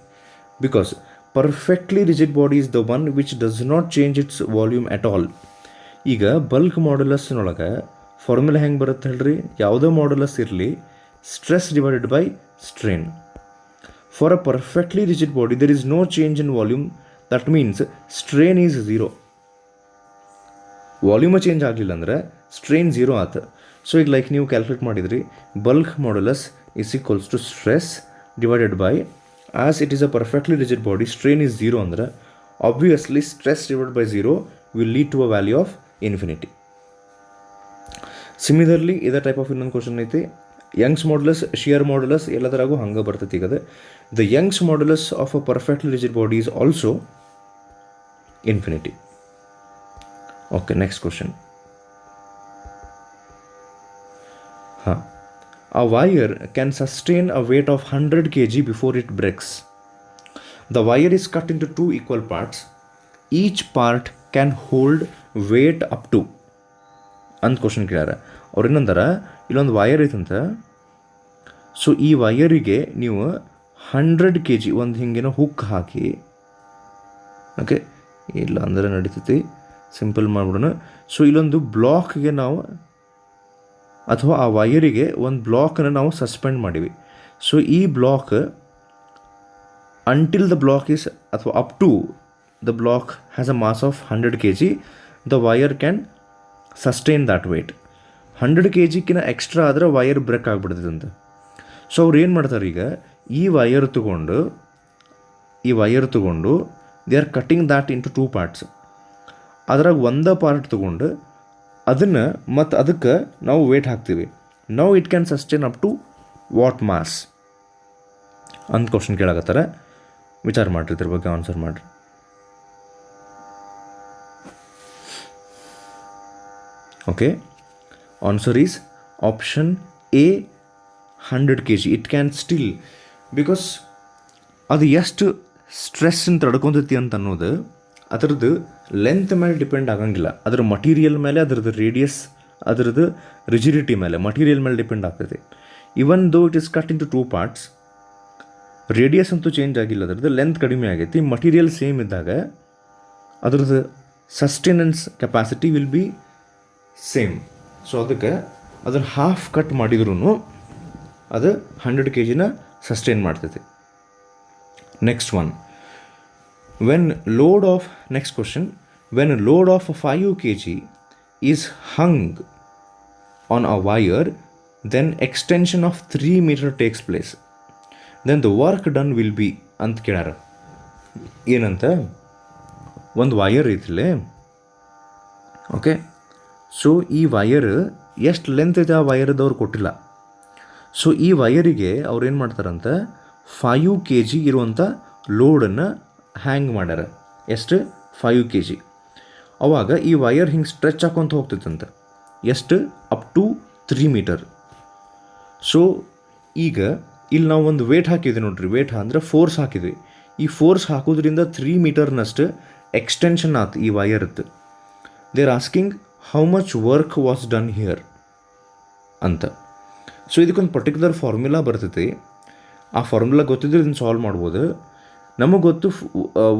Because perfectly rigid body is the one which does not change its volume at all. ಈಗ ಬಲ್ಕ್ ಮಾಡ್ಯುಲಸ್ನೊಳಗೆ ಫಾರ್ಮುಲಾ ಹೆಂಗೆ ಬರುತ್ತೆ ಹೇಳ್ರಿ, ಯಾವುದೋ ಮಾಡ್ಯುಲಸ್ ಇರಲಿ, stress divided by strain. For a perfectly rigid body there is no change in volume. That means strain is zero. ವಾಲ್ಯೂಮ ಚೇಂಜ್ ಆಗಲಿಲ್ಲ ಅಂದ್ರೆ ಸ್ಟ್ರೇನ್ ಝೀರೋ ಆತ. ಸೊ ಈಗ ಲೈಕ್ ನೀವು ಕ್ಯಾಲ್ಕುಲೇಟ್ ಮಾಡಿದ್ರಿ, bulk modulus is equals to stress divided by, as it is a perfectly rigid body, strain is 0 andre obviously stress divided by 0 will lead to a value of infinity. Similarly ಇದೇ ಟೈಪ್ ಆಫ್ ಇನ್ನೊಂದು ಕ್ವಶನ್ ಐತಿ, ಯಂಗ್ಸ್ ಮಾಡ್ಯುಲಸ್, ಶಿಯರ್ ಮಾಡ್ಯುಲಸ್ ಎಲ್ಲದರಾಗೂ ಹಂಗೆ ಬರ್ತೈತಿ. ಈಗ the Young's modulus of a perfectly rigid body is also infinity. Okay, next question. A wire can sustain a weight of 100 kg before it breaks. The wire is cut into 2 equal parts. Each part can hold weight up to ಅಂತ ಕ್ವಶನ್ ಕೇಳ್ಯಾರ. ಅವ್ರು ಏನಂದಾರ, ಇಲ್ಲೊಂದು ವೈರ್ ಐತಂತ. ಸೊ ಈ ವೈರಿಗೆ ನೀವು 100 kg ಒಂದು ಹಿಂಗೇನೋ ಹುಕ್ ಹಾಕಿ, ಓಕೆ, ಇಲ್ಲ ಅಂದರೆ ನಡೀತೈತಿ, ಸಿಂಪಲ್ ಮಾಡಿಬಿಡೋಣ. ಸೊ ಇಲ್ಲೊಂದು ಬ್ಲಾಕ್ಗೆ ನಾವು ಅಥವಾ ಆ ವೈರಿಗೆ ಒಂದು ಬ್ಲಾಕನ್ನು ನಾವು ಸಸ್ಪೆಂಡ್ ಮಾಡಿವಿ. ಸೊ ಈ block until the block is ಅಥವಾ up to the block has a mass of 100 kg, the wire can sustain that weight. 100 kgಕ್ಕಿಂತ ಎಕ್ಸ್ಟ್ರಾ ಆದರೆ ವೈರ್ ಬ್ರೇಕ್ ಆಗಿಬಿಡ್ತದೆ ಅಂತ. ಸೊ ಅವ್ರು ಏನು ಮಾಡ್ತಾರೆ, ಈಗ ಈ ವೈರ್ ತೊಗೊಂಡು they are cutting that into 2 parts. ಅದ್ರಾಗ ಒಂದು ಪಾರ್ಟ್ ತೊಗೊಂಡು ಅದನ್ನು ಮತ್ತು ಅದಕ್ಕೆ ನಾವು ವೇಟ್ ಹಾಕ್ತೀವಿ. Now it can sustain up to what mass ಅಂತ ಕ್ವಶನ್ ಕೇಳಾಕತ್ತಾರೆ. ವಿಚಾರ ಮಾಡಿರಿ, ಇದ್ರ ಬಗ್ಗೆ ಆನ್ಸರ್ ಮಾಡಿರಿ. Okay, answer is option A, 100 kg. It can still, because ಅದು ಎಷ್ಟು ಸ್ಟ್ರೆಸ್ಸನ್ನು ತಡ್ಕೊತೈತಿ ಅಂತ ಅನ್ನೋದು ಅದರದ್ದು ಲೆಂತ್ ಮೇಲೆ ಡಿಪೆಂಡ್ ಆಗಂಗಿಲ್ಲ. ಅದರ ಮಟೀರಿಯಲ್ ಮೇಲೆ, ಅದರದ್ದು ರೇಡಿಯಸ್, ಅದರದ್ದು ರಿಜಿಡಿಟಿ ಮೇಲೆ, ಮಟೀರಿಯಲ್ ಮೇಲೆ ಡಿಪೆಂಡ್ ಆಗ್ತೈತಿ. Even though it is cut into 2 parts, radius ಅಂತೂ ಚೇಂಜ್ ಆಗಿಲ್ಲ, ಅದರದ್ದು ಲೆಂತ್ ಕಡಿಮೆ ಆಗೈತಿ, ಮಟೀರಿಯಲ್ ಸೇಮ್ ಇದ್ದಾಗ ಅದರದ್ದು sustenance capacity will be same. So ಅದಕ್ಕೆ ಅದರ ಹಾಫ್ ಕಟ್ ಮಾಡಿದ್ರೂ ಅದು 100 kgನ ಸಸ್ಟೈನ್ ಮಾಡ್ತೈತಿ. Next one, next question, when a load of 5 kg is hung on a wire then extension of 3 metre takes place, then the work done will be ಅಂತ ಕೇಳ್ಯಾರ. ಏನಂತ, ಒಂದು ವಯರ್ ಐತಿಲ್ಲೇ, ಓಕೆ. ಸೊ ಈ ವಯರ್ ಎಷ್ಟು ಲೆಂತ್ ಐತೆ ಆ ವಯರ್ದವ್ರು ಕೊಟ್ಟಿಲ್ಲ. ಸೊ ಈ ವಯರಿಗೆ ಅವ್ರು ಏನು ಮಾಡ್ತಾರಂತ 5 kg ಇರುವಂಥ ಲೋಡನ್ನು ಹ್ಯಾಂಗ್ ಮಾಡ್ಯಾರ. ಎಷ್ಟು? 5 kg. ಅವಾಗ ಈ ವಯರ್ ಹಿಂಗೆ ಸ್ಟ್ರೆಚ್ ಹಾಕೊಂತ ಹೋಗ್ತೈತಂತೆ. ಎಷ್ಟು? Up to 3 metre. ಸೊ ಈಗ ಇಲ್ಲಿ ನಾವು ಒಂದು ವೇಟ್ ಹಾಕಿದ್ವಿ ನೋಡ್ರಿ, ವೇಟ್ ಅಂದರೆ ಫೋರ್ಸ್ ಹಾಕಿದ್ವಿ. ಈ ಫೋರ್ಸ್ ಹಾಕೋದ್ರಿಂದ 3 ಮೀಟರ್ನಷ್ಟು ಎಕ್ಸ್ಟೆನ್ಷನ್ ಆಯ್ತು ಈ ವಯರ್ದು. They are asking how much work was done here ಅಂತ. ಸೊ ಇದಕ್ಕೊಂದು ಪರ್ಟಿಕ್ಯುಲರ್ ಫಾರ್ಮುಲಾ ಬರ್ತೈತಿ. ಆ ಫಾರ್ಮುಲಾ ಗೊತ್ತಿದ್ರೆ ಇದನ್ನು ಸಾಲ್ವ್ ಮಾಡ್ಬೋದು. ನಮಗೆ ಗೊತ್ತು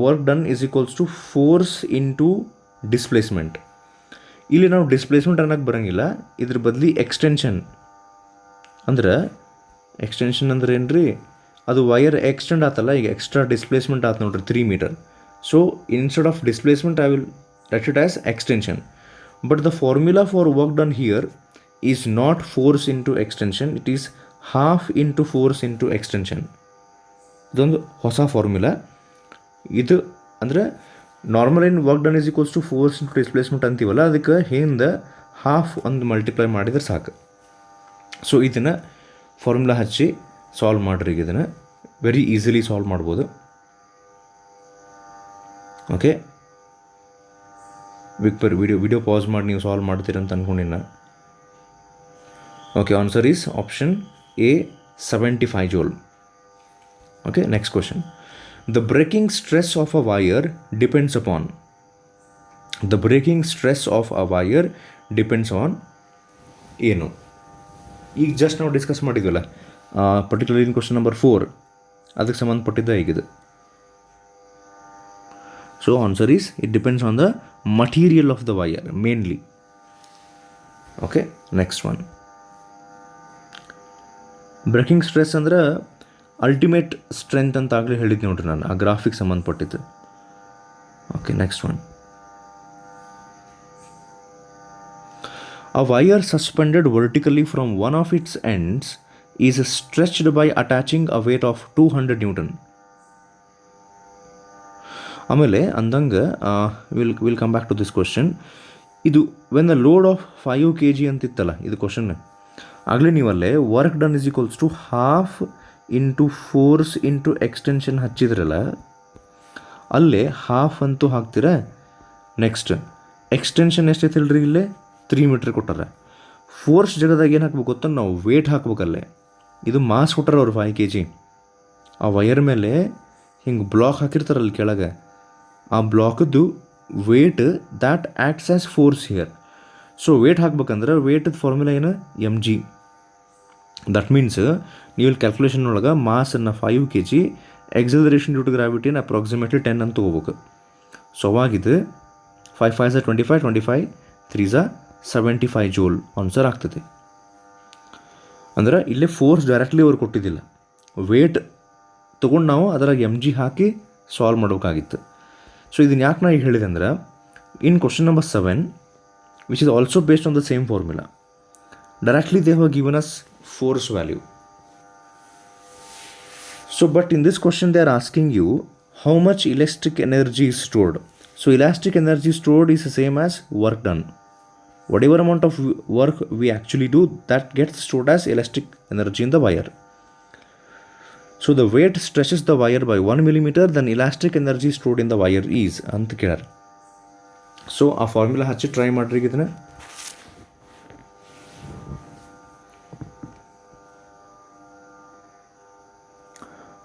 work done is equals to force into displacement. ಇಲ್ಲಿ ನಾವು ಡಿಸ್ಪ್ಲೇಸ್ಮೆಂಟ್ ಅನ್ನೋಕ್ಕೆ ಬರೋಂಗಿಲ್ಲ, ಇದ್ರ ಬದಲಿ ಎಕ್ಸ್ಟೆನ್ಷನ್ ಅಂದ್ರೆ ಏನು ರೀ, ಅದು ವಯರ್ ಎಕ್ಸ್ಟೆಂಡ್ ಆತಲ್ಲ, ಈಗ ಎಕ್ಸ್ಟ್ರಾ ಡಿಸ್ಪ್ಲೇಸ್ಮೆಂಟ್ ಆಯ್ತು ನೋಡ್ರಿ 3 metre. So instead of displacement I will write it as extension. But the formula for work done here is not force into extension, it is half into force into extension. ಇದೊಂದು ಹೊಸ ಫಾರ್ಮುಲಾ ಇದು. ಅಂದರೆ ನಾರ್ಮಲ್ ಏನು work done is equals to force into displacement ಅಂತೀವಲ್ಲ, ಅದಕ್ಕೆ ಹಿಂದೆ ಹಾಫ್ ಒಂದು ಮಲ್ಟಿಪ್ಲೈ ಮಾಡಿದ್ರೆ ಸಾಕು. ಸೊ ಇದನ್ನು ಫಾರ್ಮುಲಾ ಹಚ್ಚಿ ಸಾಲ್ವ್ ಮಾಡಿರಿ. ಇದನ್ನು ವೆರಿ ಈಸಿಲಿ ಸಾಲ್ವ್ ಮಾಡ್ಬೋದು. ಓಕೆ, ವಿಡಿಯೋ ಪಾಸ್ ಮಾಡಿ ನೀವು ಸಾಲ್ವ್ ಮಾಡ್ತೀರಂತ ಅಂದ್ಕೊಂಡಿನ. Okay, answer is option A 75 joule. Okay, next question. The breaking stress of a wire depends upon. The breaking stress of a wire depends on ಏನು? ಈಗ ಜಸ್ಟ್ ನಾವು ಡಿಸ್ಕಸ್ ಮಾಡಿದ್ವಲ್ಲ, ಪರ್ಟಿಕ್ಯುಲರ್ ಇನ್ ಕ್ವಶನ್ ನಂಬರ್ 4 ಅದಕ್ಕೆ ಸಂಬಂಧಪಟ್ಟಿದ್ದ ಈಗಿದು. So answer is it depends on the material of the wire mainly. Okay, next one. Breaking stress ಅಂದ್ರೆ ಅಲ್ಟಿಮೇಟ್ ಸ್ಟ್ರೆಂತ್ ಅಂತ ಆಗಲೇ ಹೇಳಿದ್ದು ನೋಡ್ರಿ ನಾನು, ಆ ಗ್ರಾಫಿಕ್ ಸಂಬಂಧಪಟ್ಟಿದ್ದು. Okay, next one. A wire suspended vertically from one of its ends is stretched by attaching a weight of 200 Newton. ಆಮೇಲೆ ಅಂದಂಗೆ will come back to this question. ಇದು when the load of 5 kg ಅಂತಿತ್ತಲ್ಲ, ಇದು ಕ್ವಶನ್ ಆಗಲೇ ನೀವಲ್ಲೇ work done is equals to half into force into extension ಹಚ್ಚಿದ್ರಲ್ಲ, ಅಲ್ಲೇ ಹಾಫ್ ಅಂತೂ ಹಾಕ್ತೀರ. ನೆಕ್ಸ್ಟ್ ಎಕ್ಸ್ಟೆನ್ಷನ್ ಎಷ್ಟೈತೆ ಹೇಳ್ರಿ, ಇಲ್ಲೇ 3 ಮೀಟ್ರ್ ಕೊಟ್ಟಾರ. ಫೋರ್ಸ್ ಜಗದಾಗ ಏನು ಹಾಕ್ಬೇಕು ಗೊತ್ತಾ, ನಾವು ವೇಟ್ ಹಾಕ್ಬೇಕಲ್ಲೇ. ಇದು ಮಾಸ್ ಕೊಟ್ಟಾರ ಅವ್ರು 5 kg. ಆ ವಯರ್ ಮೇಲೆ ಹಿಂಗೆ ಬ್ಲಾಕ್ ಹಾಕಿರ್ತಾರಲ್ಲಿ ಕೆಳಗೆ, ಆ ಬ್ಲಾಕದ್ದು weight that acts as force here. So weight ಹಾಕ್ಬೇಕಂದ್ರೆ ವೇಟದ ಫಾರ್ಮುಲಾ ಏನು, mg. ದಟ್ ಮೀನ್ಸ್ ನೀವು ಇಲ್ಲಿ ಕ್ಯಾಲ್ಕುಲೇಷನ್ ಒಳಗೆ ಮಾಸನ್ನು 5 kg, ಎಕ್ಸಲರೇಷನ್ ಡ್ಯೂ ಟು ಗ್ರಾವಿಟಿನ ಅಪ್ರಾಕ್ಸಿಮೇಟ್ಲಿ 10 ಅಂತ ತೊಗೋಬೇಕು. ಸೊ ಅವಾಗಿದ್ದು 5 5 25 25 3 75 joule ಆನ್ಸರ್ ಆಗ್ತದೆ. ಅಂದ್ರೆ ಇಲ್ಲೇ ಫೋರ್ಸ್ ಡೈರೆಕ್ಟ್ಲಿ ಅವ್ರು ಕೊಟ್ಟಿದ್ದಿಲ್ಲ, ವೇಟ್ ತೊಗೊಂಡು ನಾವು ಅದರಾಗ mg ಹಾಕಿ ಸಾಲ್ವ್ ಮಾಡಬೇಕಾಗಿತ್ತು. ಸೊ ಇದನ್ನು ಯಾಕೆ ನಾ ಈಗ ಹೇಳಿದೆ ಅಂದ್ರೆ, ಇನ್ question number 7 which is also based on the same formula, directly they have given us force value. So but in this question they are asking you how much elastic energy is stored. So elastic energy stored is the same as work done. Whatever amount of work we actually do, that gets stored as elastic energy in the wire. So the weight stretches the wire by 1 millimeter, then elastic energy stored in the wire is ಅಂತ ಕೇಳಾರ. ಸೊ ಆ ಫಾರ್ಮುಲಾ ಹಚ್ಚಿ ಟ್ರೈ ಮಾಡ್ರಿ ಇದನ್ನ.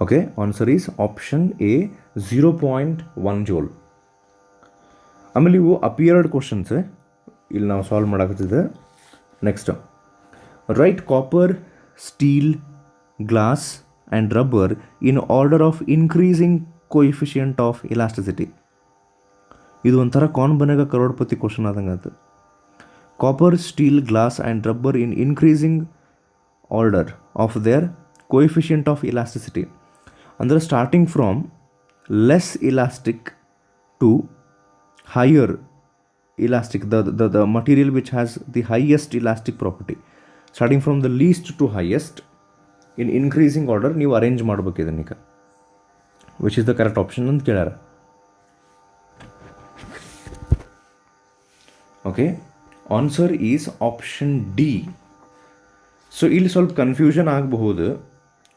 Okay, answer is option A 0.1 joule. ಆಮೇಲೆ ಇವು ಅಪಿಯರ್ಡ್ ಕ್ವಶನ್ಸ್ ಇಲ್ಲಿ ನಾವು ಸಾಲ್ವ್ ಮಾಡಾಕತ್ತಿದ್ದೆ. Next, write copper, steel, glass and rubber in order of increasing coefficient of elasticity. ಇದು ಒಂಥರ ಕಾನ್ ಬನೆಗ ಕರೋಡ್ಪತಿ ಕ್ವಶನ್ ಆದಂಗೆ ಅದು. Copper, steel, glass and rubber in increasing order of their coefficient of elasticity. ಅಂದರೆ starting from less elastic to higher elastic, the material which has the highest elastic property. Starting from the least to highest in increasing order ನೀವು ಅರೇಂಜ್ ಮಾಡ್ಬೇಕು ಇದನ್ನೀಗ. Which is the correct option ಅಂತ ಕೇಳ್ಯಾರ. Okay, answer is option D. So ಇಲ್ಲಿ ಸ್ವಲ್ಪ ಕನ್ಫ್ಯೂಷನ್ ಆಗಬಹುದು.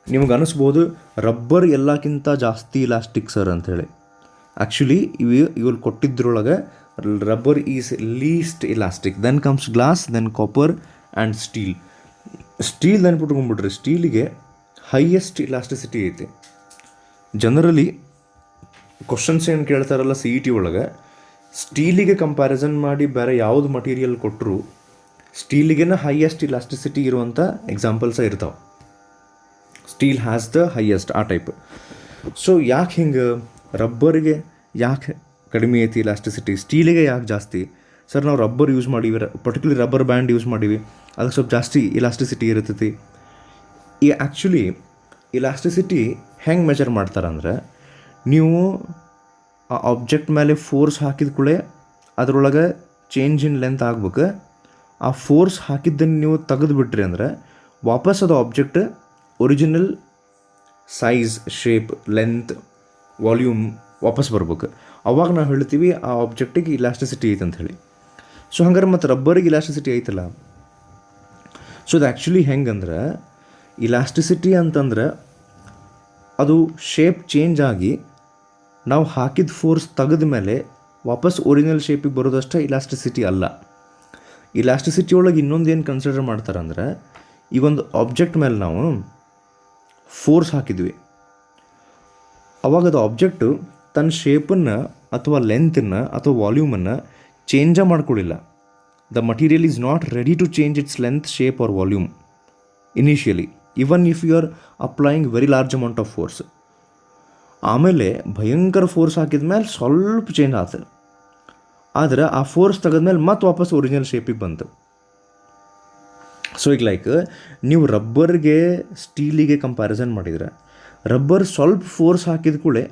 ನಿಮ್ಗೆ ಅನಿಸ್ಬೋದು ರಬ್ಬರ್ ಎಲ್ಲಕ್ಕಿಂತ ಜಾಸ್ತಿ ಇಲಾಸ್ಟಿಕ್ ಸರ್ ಅಂಥೇಳಿ. ಆ್ಯಕ್ಚುಲಿ ಇವ್ರು ಕೊಟ್ಟಿದ್ರೊಳಗೆ rubber is least elastic, then comes glass, then copper and steel. Steel ನೆನ್ಪಿಟ್ಕೊಂಡ್ಬಿಡ್ರಿ, ಸ್ಟೀಲಿಗೆ ಹೈಯೆಸ್ಟ್ ಇಲಾಸ್ಟಿಸಿಟಿ ಐತಿ. ಜನರಲಿ ಕ್ವಶನ್ಸ್ ಏನು ಕೇಳ್ತಾರಲ್ಲ ಸಿ ಇ ಟಿ ಒಳಗೆ, ಸ್ಟೀಲಿಗೆ ಕಂಪ್ಯಾರಿಸನ್ ಮಾಡಿ ಬೇರೆ ಯಾವುದು ಮಟೀರಿಯಲ್ ಕೊಟ್ಟರು ಸ್ಟೀಲಿಗೆನ ಹೈಯೆಸ್ಟ್ ಇಲಾಸ್ಟಿಸಿಟಿ ಇರುವಂಥ ಎಕ್ಸಾಂಪಲ್ಸ ಇರ್ತಾವೆ. ಸ್ಟೀಲ್ ಹ್ಯಾಸ್ ದ ಹೈಯೆಸ್ಟ್ ಆ ಟೈಪ್. ಸೊ ಯಾಕೆ ಹಿಂಗೆ ರಬ್ಬರಿಗೆ ಯಾಕೆ ಕಡಿಮೆ ಐತಿ ಇಲಾಸ್ಟಿಸಿಟಿ, ಸ್ಟೀಲಿಗೆ ಯಾಕೆ ಜಾಸ್ತಿ? ಸರ್ ನಾವು ರಬ್ಬರ್ ಯೂಸ್ ಮಾಡೀವಿ, ಪರ್ಟಿಕ್ಯುಲರ್ ರಬ್ಬರ್ ಬ್ಯಾಂಡ್ ಯೂಸ್ ಮಾಡೀವಿ, ಅದಕ್ಕೆ ಸ್ವಲ್ಪ ಜಾಸ್ತಿ ಇಲಾಸ್ಟಿಸಿಟಿ ಇರ್ತೈತಿ. ಈ ಆ್ಯಕ್ಚುಲಿ ಇಲಾಸ್ಟಿಸಿಟಿ ಹೆಂಗೆ ಮೆಜರ್ ಮಾಡ್ತಾರಂದ್ರೆ, ನೀವು ಆ ಆಬ್ಜೆಕ್ಟ್ ಮೇಲೆ ಫೋರ್ಸ್ ಹಾಕಿದ ಕೂಡಲೇ ಅದರೊಳಗೆ ಚೇಂಜ್ ಇನ್ ಲೆಂತ್ ಆಗ್ಬೇಕು. ಆ ಫೋರ್ಸ್ ಹಾಕಿದ್ದನ್ನು ನೀವು ತೆಗೆದುಬಿಟ್ರಿ ಅಂದರೆ ವಾಪಸ್ ಅದು object original size, shape, length, volume ವಾಪಸ್ ಬರ್ಬೇಕು. ಅವಾಗ ನಾವು ಹೇಳ್ತೀವಿ ಆ ಆಬ್ಜೆಕ್ಟಿಗೆ ಇಲಾಸ್ಟಿಸಿಟಿ ಐತೆ ಅಂಥೇಳಿ. ಸೊ ಹಂಗಾರೆ ಮತ್ತು ರಬ್ಬರಿಗೆ ಇಲಾಸ್ಟಿಸಿಟಿ ಐತಲ್ಲ. ಸೊ ಅದು ಆ್ಯಕ್ಚುಲಿ ಹೆಂಗಂದ್ರೆ, ಇಲಾಸ್ಟಿಸಿಟಿ ಅಂತಂದ್ರೆ ಅದು ಶೇಪ್ ಚೇಂಜ್ ಆಗಿ ನಾವು ಹಾಕಿದ ಫೋರ್ಸ್ ತೆಗೆದ ಮೇಲೆ ವಾಪಸ್ ಒರಿಜಿನಲ್ ಶೇಪಿಗೆ ಬರೋದಷ್ಟೇ ಇಲಾಸ್ಟಿಸಿಟಿ ಅಲ್ಲ. ಇಲಾಸ್ಟಿಸಿಟಿ ಒಳಗೆ ಇನ್ನೊಂದು ಏನು ಕನ್ಸಿಡರ್ ಮಾಡ್ತಾರಂದ್ರೆ, ಈ ಒಂದು ಆಬ್ಜೆಕ್ಟ್ ಮೇಲೆ ನಾವು ಫೋರ್ಸ್ ಹಾಕಿದ್ವಿ, ಅವಾಗ ಅದು ಆಬ್ಜೆಕ್ಟು ತನ್ನ ಶೇಪನ್ನು ಅಥವಾ ಲೆಂತನ್ನು ಅಥವಾ ವಾಲ್ಯೂಮನ್ನು ಚೇಂಜೇ ಮಾಡ್ಕೊಳ್ಳಿಲ್ಲ. The material is not ready to change its length, shape or volume initially, even if you are applying very large amount of force. ಆಮೇಲೆ ಭಯಂಕರ ಫೋರ್ಸ್ ಹಾಕಿದ ಮೇಲೆ ಸ್ವಲ್ಪ ಚೇಂಜ್ ಆಗ್ತದೆ, ಆದರೆ ಆ ಫೋರ್ಸ್ ತೆಗೆದ್ಮೇಲೆ ಮತ್ತೆ ವಾಪಸ್ ಒರಿಜಿನಲ್ ಶೇಪಿಗೆ ಬಂತು. ಸೊ ಈಗ ಲೈಕ್ ನೀವು ರಬ್ಬರ್ಗೆ ಸ್ಟೀಲಿಗೆ ಕಂಪ್ಯಾರಿಸನ್ ಮಾಡಿದರೆ, ರಬ್ಬರ್ ಸ್ವಲ್ಪ ಫೋರ್ಸ್ ಹಾಕಿದ ಕೂಡಲೇ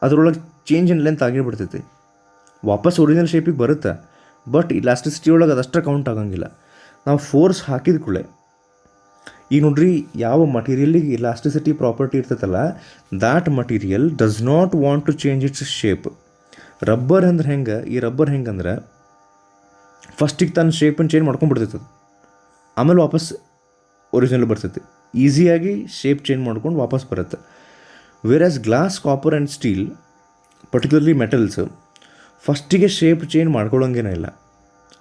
ಅದರೊಳಗೆ ಚೇಂಜ್ ಇನ್ ಲೆಂತ್ ಆಗಿಬಿಡ್ತೈತಿ, ವಾಪಸ್ ಒರಿಜಿನಲ್ ಶೇಪಿಗೆ ಬರುತ್ತೆ. ಬಟ್ ಇಲಾಸ್ಟಿಸಿಟಿ ಒಳಗೆ ಅದಷ್ಟೇ ಕೌಂಟ್ ಆಗಂಗಿಲ್ಲ. ನಾವು ಫೋರ್ಸ್ ಹಾಕಿದ ಕೂಡಲೇ, ಈಗ ನೋಡ್ರಿ, ಯಾವ ಮಟೀರಿಯಲಿಗೆ ಇಲಾಸ್ಟಿಸಿಟಿ ಪ್ರಾಪರ್ಟಿ ಇರ್ತೈತಲ್ಲ, that material does not want to change its shape. Rubber ಅಂದ್ರೆ ಹೆಂಗೆ, ಈ ರಬ್ಬರ್ ಹೆಂಗಂದ್ರೆ ಫಸ್ಟಿಗೆ ತನ್ನ ಶೇಪನ್ನು ಚೇಂಜ್ ಮಾಡ್ಕೊಂಡ್ಬಿಡ್ತೈತೆ, ಆಮೇಲೆ ವಾಪಸ್ ಒರಿಜಿನಲ್ ಬರ್ತೈತಿ, ಈಸಿಯಾಗಿ ಶೇಪ್ ಚೇಂಜ್ ಮಾಡ್ಕೊಂಡು ವಾಪಸ್ ಬರುತ್ತೆ. Where glass, copper and steel, particularly metals, ಫಸ್ಟಿಗೆ ಶೇಪ್ ಚೇಂಜ್ ಮಾಡ್ಕೊಳ್ಳೋಂಗೇನೇ ಇಲ್ಲ.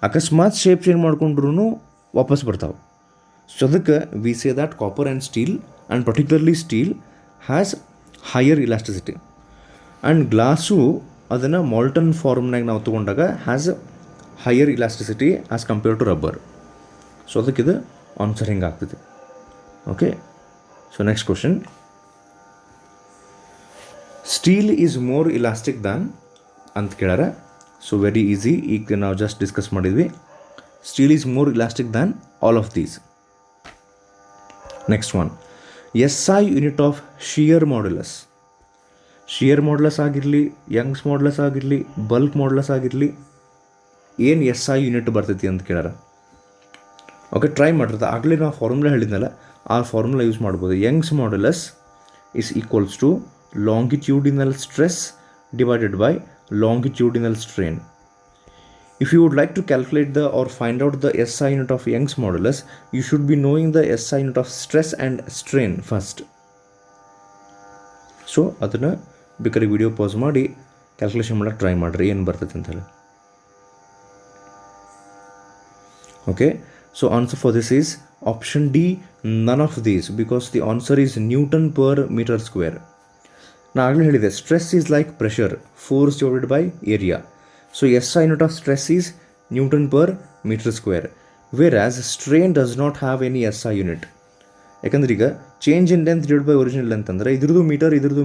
ಅಕಸ್ಮಾತ್ ಶೇಪ್ ಚೇಂಜ್ ಮಾಡ್ಕೊಂಡ್ರೂ ವಾಪಸ್ ಬರ್ತಾವೆ. ಸೊ ಅದಕ್ಕೆ we say that copper and steel, and particularly steel has higher elasticity. And glass ಅದನ್ನು ಮಾಲ್ಟನ್ ಫಾರ್ಮ್ನಾಗ ನಾವು ತೊಗೊಂಡಾಗ has higher elasticity as compare to rubber. So ಅದಕ್ಕಿದು ಆನ್ಸರ್ ಹಿಂಗೆ ಆಗ್ತದೆ. Okay, so next question. Steel is more elastic than ಅಂತ ಕೇಳ್ಯಾರ. ಸೊ ವೆರಿ ಈಸಿ, ಈಗ ನಾವು ಜಸ್ಟ್ ಡಿಸ್ಕಸ್ ಮಾಡಿದ್ವಿ. Steel is more elastic than all of these. Next one, SI unit of shear modulus. Shear modulus ಆಗಿರಲಿ, ಯಂಗ್ಸ್ ಮಾಡ್ಯುಲಸ್ ಆಗಿರಲಿ, ಬಲ್ಕ್ ಮಾಡ್ಯುಲಸ್ ಆಗಿರಲಿ, ಏನು SI ಯೂನಿಟ್ ಬರ್ತೈತಿ ಅಂತ ಕೇಳ್ಯಾರ. ಓಕೆ, ಟ್ರೈ ಮಾಡಿರ್ತಾರೆ. ಆಗಲೇ ನಾವು ಫಾರ್ಮುಲಾ ಹೇಳಿದ್ನಲ್ಲ, ಆ ಫಾರ್ಮುಲಾ ಯೂಸ್ ಮಾಡ್ಬೋದು. Young's modulus is equals to longitudinal stress divided by longitudinal strain. If you would like to calculate or find out the SI unit of Young's modulus, you should be knowing the SI unit of stress and strain first. So ಅದನ್ನು ಬೇಕಾದ್ರೆ ವಿಡಿಯೋ ಪಾಸ್ ಮಾಡಿ ಕ್ಯಾಲ್ಕುಲೇಷನ್ ಮಾಡೋಕ್ಕೆ ಟ್ರೈ ಮಾಡಿರಿ, ಏನು ಬರ್ತೈತೆ ಅಂತ ಹೇಳಿ. Okay, so answer for this is option D, none of these, because the answer is Newton per meter square. ನಾನು ಆಗಲೇ ಹೇಳಿದೆ, stress is like pressure, force divided by area. So SI unit of stress is newton per metre square, whereas strain does not have any SI unit. ಯಾಕಂದ್ರೆ ಈಗ change in length divide by original length ಅಂದರೆ ಇದ್ರದ್ದು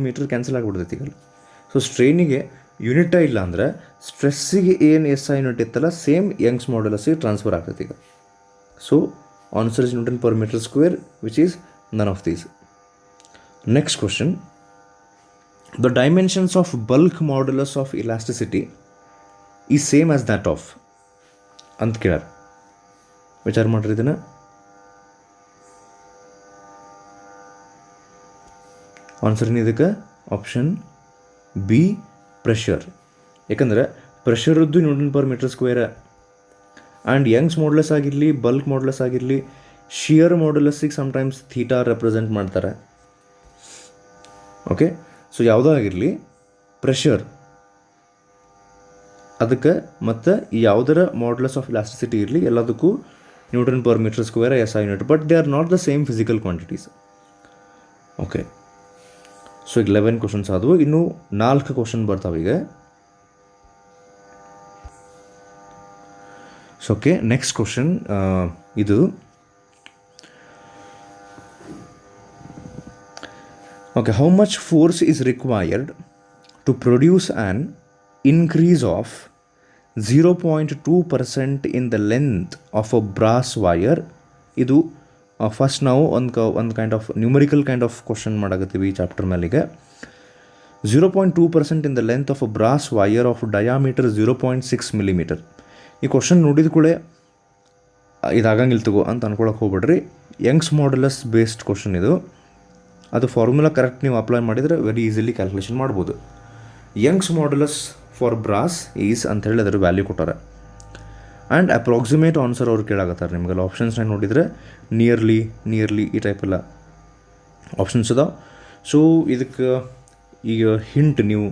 ಮೀಟರ್ ಕ್ಯಾನ್ಸಲ್ ಆಗಿಬಿಡ್ತೈತಿ ಈಗ. ಸೊ ಸ್ಟ್ರೇನಿಗೆ ಯೂನಿಟೇ ಇಲ್ಲ ಅಂದರೆ ಸ್ಟ್ರೆಸ್ಸಿಗೆ ಏನು SI ಯೂನಿಟ್ ಇತ್ತಲ್ಲ, ಸೇಮ್ ಯಂಗ್ಸ್ ಮಾಡ್ಯುಲಸ್ಸಿಗೆ ಟ್ರಾನ್ಸ್ಫರ್ ಆಗ್ತೈತಿ ಈಗ. So answer is newton per metre square, which is none of these. Next question, the dimensions of bulk modulus of elasticity is same as that of ಅಂತ ಕೇಳ್ಯಾರ. ವಿಚಾರ ಮಾಡ್ರಿ ಇದನ್ನು. ಆನ್ಸರ್ ಇದಕ್ಕೆ ಆಪ್ಷನ್ ಬಿ ಪ್ರೆಷರ್. ಯಾಕಂದ್ರೆ ಪ್ರೆಷರದ್ದು newton per metre square. And Young's modulus ಆಗಿರಲಿ, ಬಲ್ಕ್ ಮಾಡ್ಯುಲಸ್ ಆಗಿರಲಿ, ಶಿಯರ್ ಮಾಡ್ಯುಲಸ್ಸಿಗೆ ಸಮ್ಟೈಮ್ಸ್ ಥೀಟಾ ರೆಪ್ರೆಸೆಂಟ್ ಮಾಡ್ತಾರೆ. ಓಕೆ, ಸೊ ಯಾವುದೋ ಆಗಿರಲಿ ಪ್ರೆಷರ್ ಅದಕ್ಕೆ ಮತ್ತು ಯಾವುದರ ಮಾಡ್ಯುಲಸ್ ಆಫ್ ಇಲಾಸ್ಟಿಸಿಟಿ ಇರಲಿ ಎಲ್ಲದಕ್ಕೂ newton per metre square S I unit. But they are not the same physical quantities. Okay, so ಈಗ 11 ಕ್ವಶನ್ಸ್ ಆದವು. ಇನ್ನೂ 4 ಕ್ವಶನ್ ಬರ್ತಾವೀಗ. ಸೊ ಓಕೆ, ನೆಕ್ಸ್ಟ್ ಕ್ವಶನ್ ಇದು okay. How much force is required to produce an increase of 0.2% in the length of a brass wire? ಇದು ಫಸ್ಟ್ ನಾವು ಒಂದು kind of numerical kind of question ಮಾಡಾಕತ್ತೀವಿ ಈ ಚಾಪ್ಟರ್ ಮೇಲೆಗೆ. 0.2% in the length of a brass wire of diameter 0.6 millimetre. ಈ ಕ್ವಶನ್ ನೋಡಿದ ಕೂಡಲೇ ಇದಾಗಂಗಿಲ್ಲ ತಗೋ ಅಂತ ಅನ್ಕೊಳಕ್ಕೆ ಹೋಗ್ಬೇಡ್ರಿ. ಯಂಗ್ಸ್ ಮಾಡ್ಯುಲಸ್ ಬೇಸ್ಡ್ ಕ್ವಶನ್ ಇದು. ಅದು ಫಾರ್ಮುಲಾ ಕರೆಕ್ಟ್ ನೀವು ಅಪ್ಲೈ ಮಾಡಿದರೆ ವೆರಿ ಈಸಿಲಿ ಕ್ಯಾಲ್ಕುಲೇಷನ್ ಮಾಡ್ಬೋದು. Young's modulus for brass is ಅಂತ ಹೇಳಿ ಅದರ ವ್ಯಾಲ್ಯೂ ಕೊಟ್ಟಾರೆ. ಆ್ಯಂಡ್ ಅಪ್ರಾಕ್ಸಿಮೇಟ್ ಆನ್ಸರ್ ಅವ್ರು ಕೇಳಾಕತ್ತಾರೆ ನಿಮಗೆಲ್ಲ. ಆಪ್ಷನ್ಸ್ನ ನೋಡಿದರೆ ನಿಯರ್ಲಿ ಈ ಟೈಪ್ ಎಲ್ಲ ಆಪ್ಷನ್ಸ್ ಅದಾವೆ. ಸೊ ಇದಕ್ಕೆ ಈಗ ಹಿಂಟ್ ನೀವು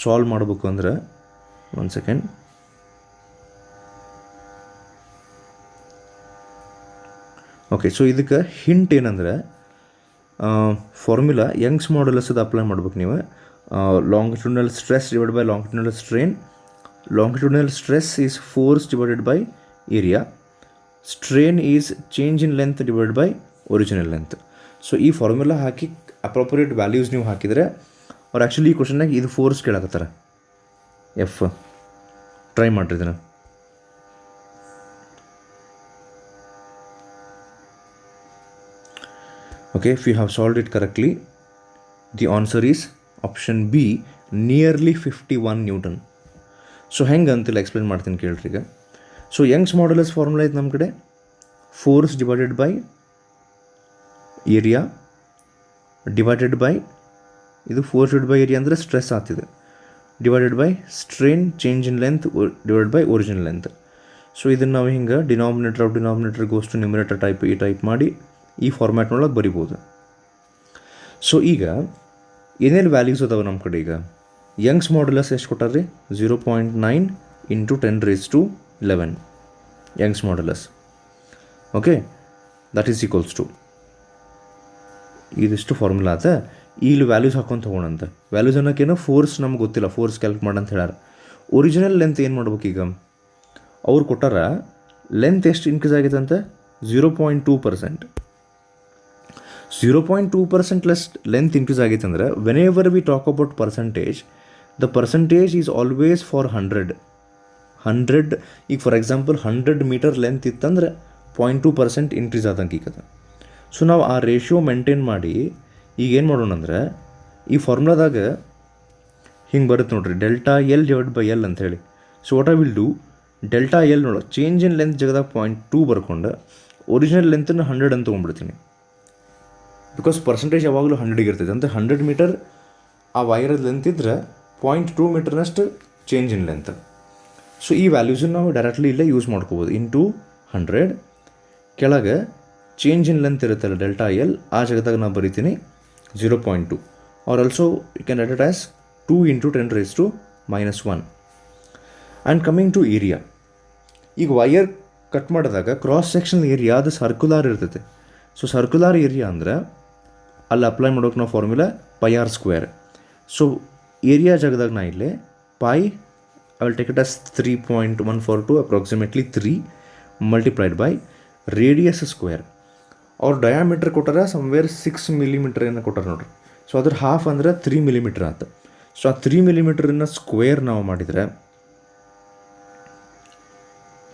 ಸಾಲ್ವ್ ಮಾಡಬೇಕು ಅಂದ್ರೆ ಒಂದು ಸೆಕೆಂಡ್. ಓಕೆ, ಸೊ ಇದಕ್ಕೆ ಹಿಂಟ್ ಏನಂದರೆ ಫಾರ್ಮುಲಾ ಯಂಗ್ಸ್ ಮಾಡ್ಯುಲಸ್ ಅದು ಅಪ್ಲೈ ಮಾಡ್ಬೇಕು ನೀವು. longitudinal stress divided by longitudinal strain. Longitudinal stress is force divided by area. Strain is change in length divided by original length. So ಈ ಫಾರ್ಮುಲಾ ಹಾಕಿ ಅಪ್ರೋಪ್ರಿಯೇಟ್ ವ್ಯಾಲ್ಯೂಸ್ ನೀವು ಹಾಕಿದರೆ ಅವ್ರು ಆ್ಯಕ್ಚುಲಿ ಈ ಕ್ವಶನ್ನಾಗ ಇದು ಫೋರ್ಸ್ ಕೇಳಾಕತ್ತಾರೆ. ಎಫ್ ಟ್ರೈ ಮಾಡಿರಿ ಇದನ್ನು. Okay, if you have solved it correctly the answer is option B nearly 51 newton. So ಹೆಂಗೆ ಅಂತಿಲ್ಲ ಎಕ್ಸ್ಪ್ಲೇನ್ ಮಾಡ್ತೀನಿ ಕೇಳ್ರಿ ಈಗ. ಸೊ ಯಂಗ್ಸ್ ಮಾಡ್ಯುಲಸ್ ಫಾರ್ಮುಲಾ ಇದು ನಮ್ಮ ಕಡೆ force divided by area divided by ಇದು ಫೋರ್ಸ್ ಡಿವೈಡ್ ಬೈ ಏರಿಯಾ ಅಂದರೆ ಸ್ಟ್ರೆಸ್ ಆಗ್ತಿದೆ, divided by strain change in length divide by original length. So ಇದನ್ನು ನಾವು ಹಿಂಗೆ denominator goes to numerator type ಈ ಟೈಪ್ ಮಾಡಿ ಈ ಫಾರ್ಮ್ಯಾಟ್ನೊಳಗೆ ಬರಿಬೋದು. ಸೊ ಈಗ ಏನೇನು ವ್ಯಾಲ್ಯೂಸ್ ಅದಾವೆ ನಮ್ಮ ಕಡೆ ಈಗ. ಯಂಗ್ಸ್ ಮಾಡ್ಯುಲಸ್ ಎಷ್ಟು ಕೊಟ್ಟಾರ್ರಿ? 0.9 × 10⁻11 Young's modulus. Okay, that is equals to ಇದಿಷ್ಟು ಫಾರ್ಮುಲಾ ಆತ. ಇಲ್ಲಿ ವ್ಯಾಲ್ಯೂಸ್ ಹಾಕೊಂಡು ತೊಗೊಳಂತ. ವ್ಯಾಲ್ಯೂಸ್ ಅನ್ನೋಕ್ಕೇನೋ ಫೋರ್ಸ್ ನಮ್ಗೆ ಗೊತ್ತಿಲ್ಲ, ಫೋರ್ಸ್ ಕ್ಯಾಲ್ಕುಲೇಟ್ ಮಾಡಂತ ಹೇಳ್ಯಾರ. ಒರಿಜಿನಲ್ ಲೆಂತ್ ಏನು ಮಾಡ್ಬೇಕು ಈಗ? ಅವ್ರು ಕೊಟ್ಟಾರ ಲೆಂತ್ ಎಷ್ಟು ಇನ್ಕ್ರೀಸ್ ಆಗೈತೆ ಅಂತ 0.2%. 0.2% ಲೆಸ್ ಲೆಂತ್ ಇನ್ಕ್ರೀಸ್ ಆಗೈತೆ ಅಂದ್ರೆ when ever we talk about percentage, the percentage is always for 100. ಈಗ ಫಾರ್ ಎಕ್ಸಾಂಪಲ್ 100 ಮೀಟರ್ ಲೆಂತ್ ಇತ್ತಂದ್ರೆ 0.2% ಇನ್ಕ್ರೀಸ್ ಆದಂಗೆ ಈಗ. ಸೊ ನಾವು ಆ ರೇಷಿಯೋ ಮೇಂಟೈನ್ ಮಾಡಿ ಈಗ ಏನು ಮಾಡೋಣ ಅಂದ್ರೆ ಈ ಫಾರ್ಮುಲಾದಾಗ ಹಿಂಗೆ ಬರುತ್ತೆ ನೋಡ್ರಿ, ΔL/L ಅಂಥೇಳಿ. So what I will do, ΔL ನೋಡೋ ಚೇಂಜ್ ಇನ್ ಲೆಂತ್ ಜಗದಾಗ 0.2 ಬರ್ಕೊಂಡು ಒರಿಜಿನಲ್ ಲೆಂತನ್ನು 100 ಅಂತ ತೊಗೊಂಡ್ಬಿಡ್ತೀನಿ. ಬಿಕಾಸ್ ಪರ್ಸಂಟೇಜ್ ಯಾವಾಗಲೂ 100ಗೆ ಇರ್ತೈತೆ. ಅಂತ 100 ಮೀಟರ್ ಆ ವೈರದ ಲೆಂತ್ ಇದ್ದರೆ 0.2 ಮೀಟರ್ನಷ್ಟು ಚೇಂಜ್ ಇನ್ ಲೆಂತ್. ಸೊ ಈ ವ್ಯಾಲ್ಯೂಸನ್ನು ನಾವು ಡೈರೆಕ್ಟ್ಲಿ ಇಲ್ಲೇ ಯೂಸ್ ಮಾಡ್ಕೋಬೋದು. ಇಂಟು 100 ಕೆಳಗೆ ಚೇಂಜ್ ಇನ್ ಲೆಂತ್ ಇರುತ್ತಲ್ಲ ΔL, ಆ ಜಾಗದಾಗ ನಾವು ಬರಿತೀನಿ 0.2. Or also you can write it as 2 × 10⁻1. And coming to area, ಈಗ ವೈರ್ ಕಟ್ ಮಾಡಿದಾಗ ಕ್ರಾಸ್ ಸೆಕ್ಷನ್ ಏರಿಯಾ ಅದು ಸರ್ಕ್ಯುಲಾರ್ ಇರ್ತೈತೆ. ಸೊ ಸರ್ಕ್ಯುಲಾರ್ ಏರಿಯಾ ಅಂದರೆ ಅಲ್ಲಿ ಅಪ್ಲೈ ಮಾಡೋಕೆ ನಾವು ಫಾರ್ಮುಲಾ πr². ಸೊ ಏರಿಯಾ ಜಾಗದಾಗ ನಾ ಇಲ್ಲೇ I will take it as 3.142 approximately 3 multiplied by radius square. ಅವ್ರ ಡಯಾಮೀಟ್ರ್ ಕೊಟ್ಟಾರ ಸಮ್ವೇರ್ 6 ಮಿಲಿಮೀಟರ್ ಏನೋ ಕೊಟ್ಟಾರ ನೋಡ್ರಿ. ಸೊ ಅದ್ರ ಹಾಫ್ ಅಂದ್ರೆ 3 ಮಿಲಿಮೀಟ್ರ್ ಆಯ್ತು. ಸೊ ಆ 3 ಮಿಲಿಮೀಟ್ರನ್ನ ಸ್ಕ್ವೇರ್ ನಾವು ಮಾಡಿದರೆ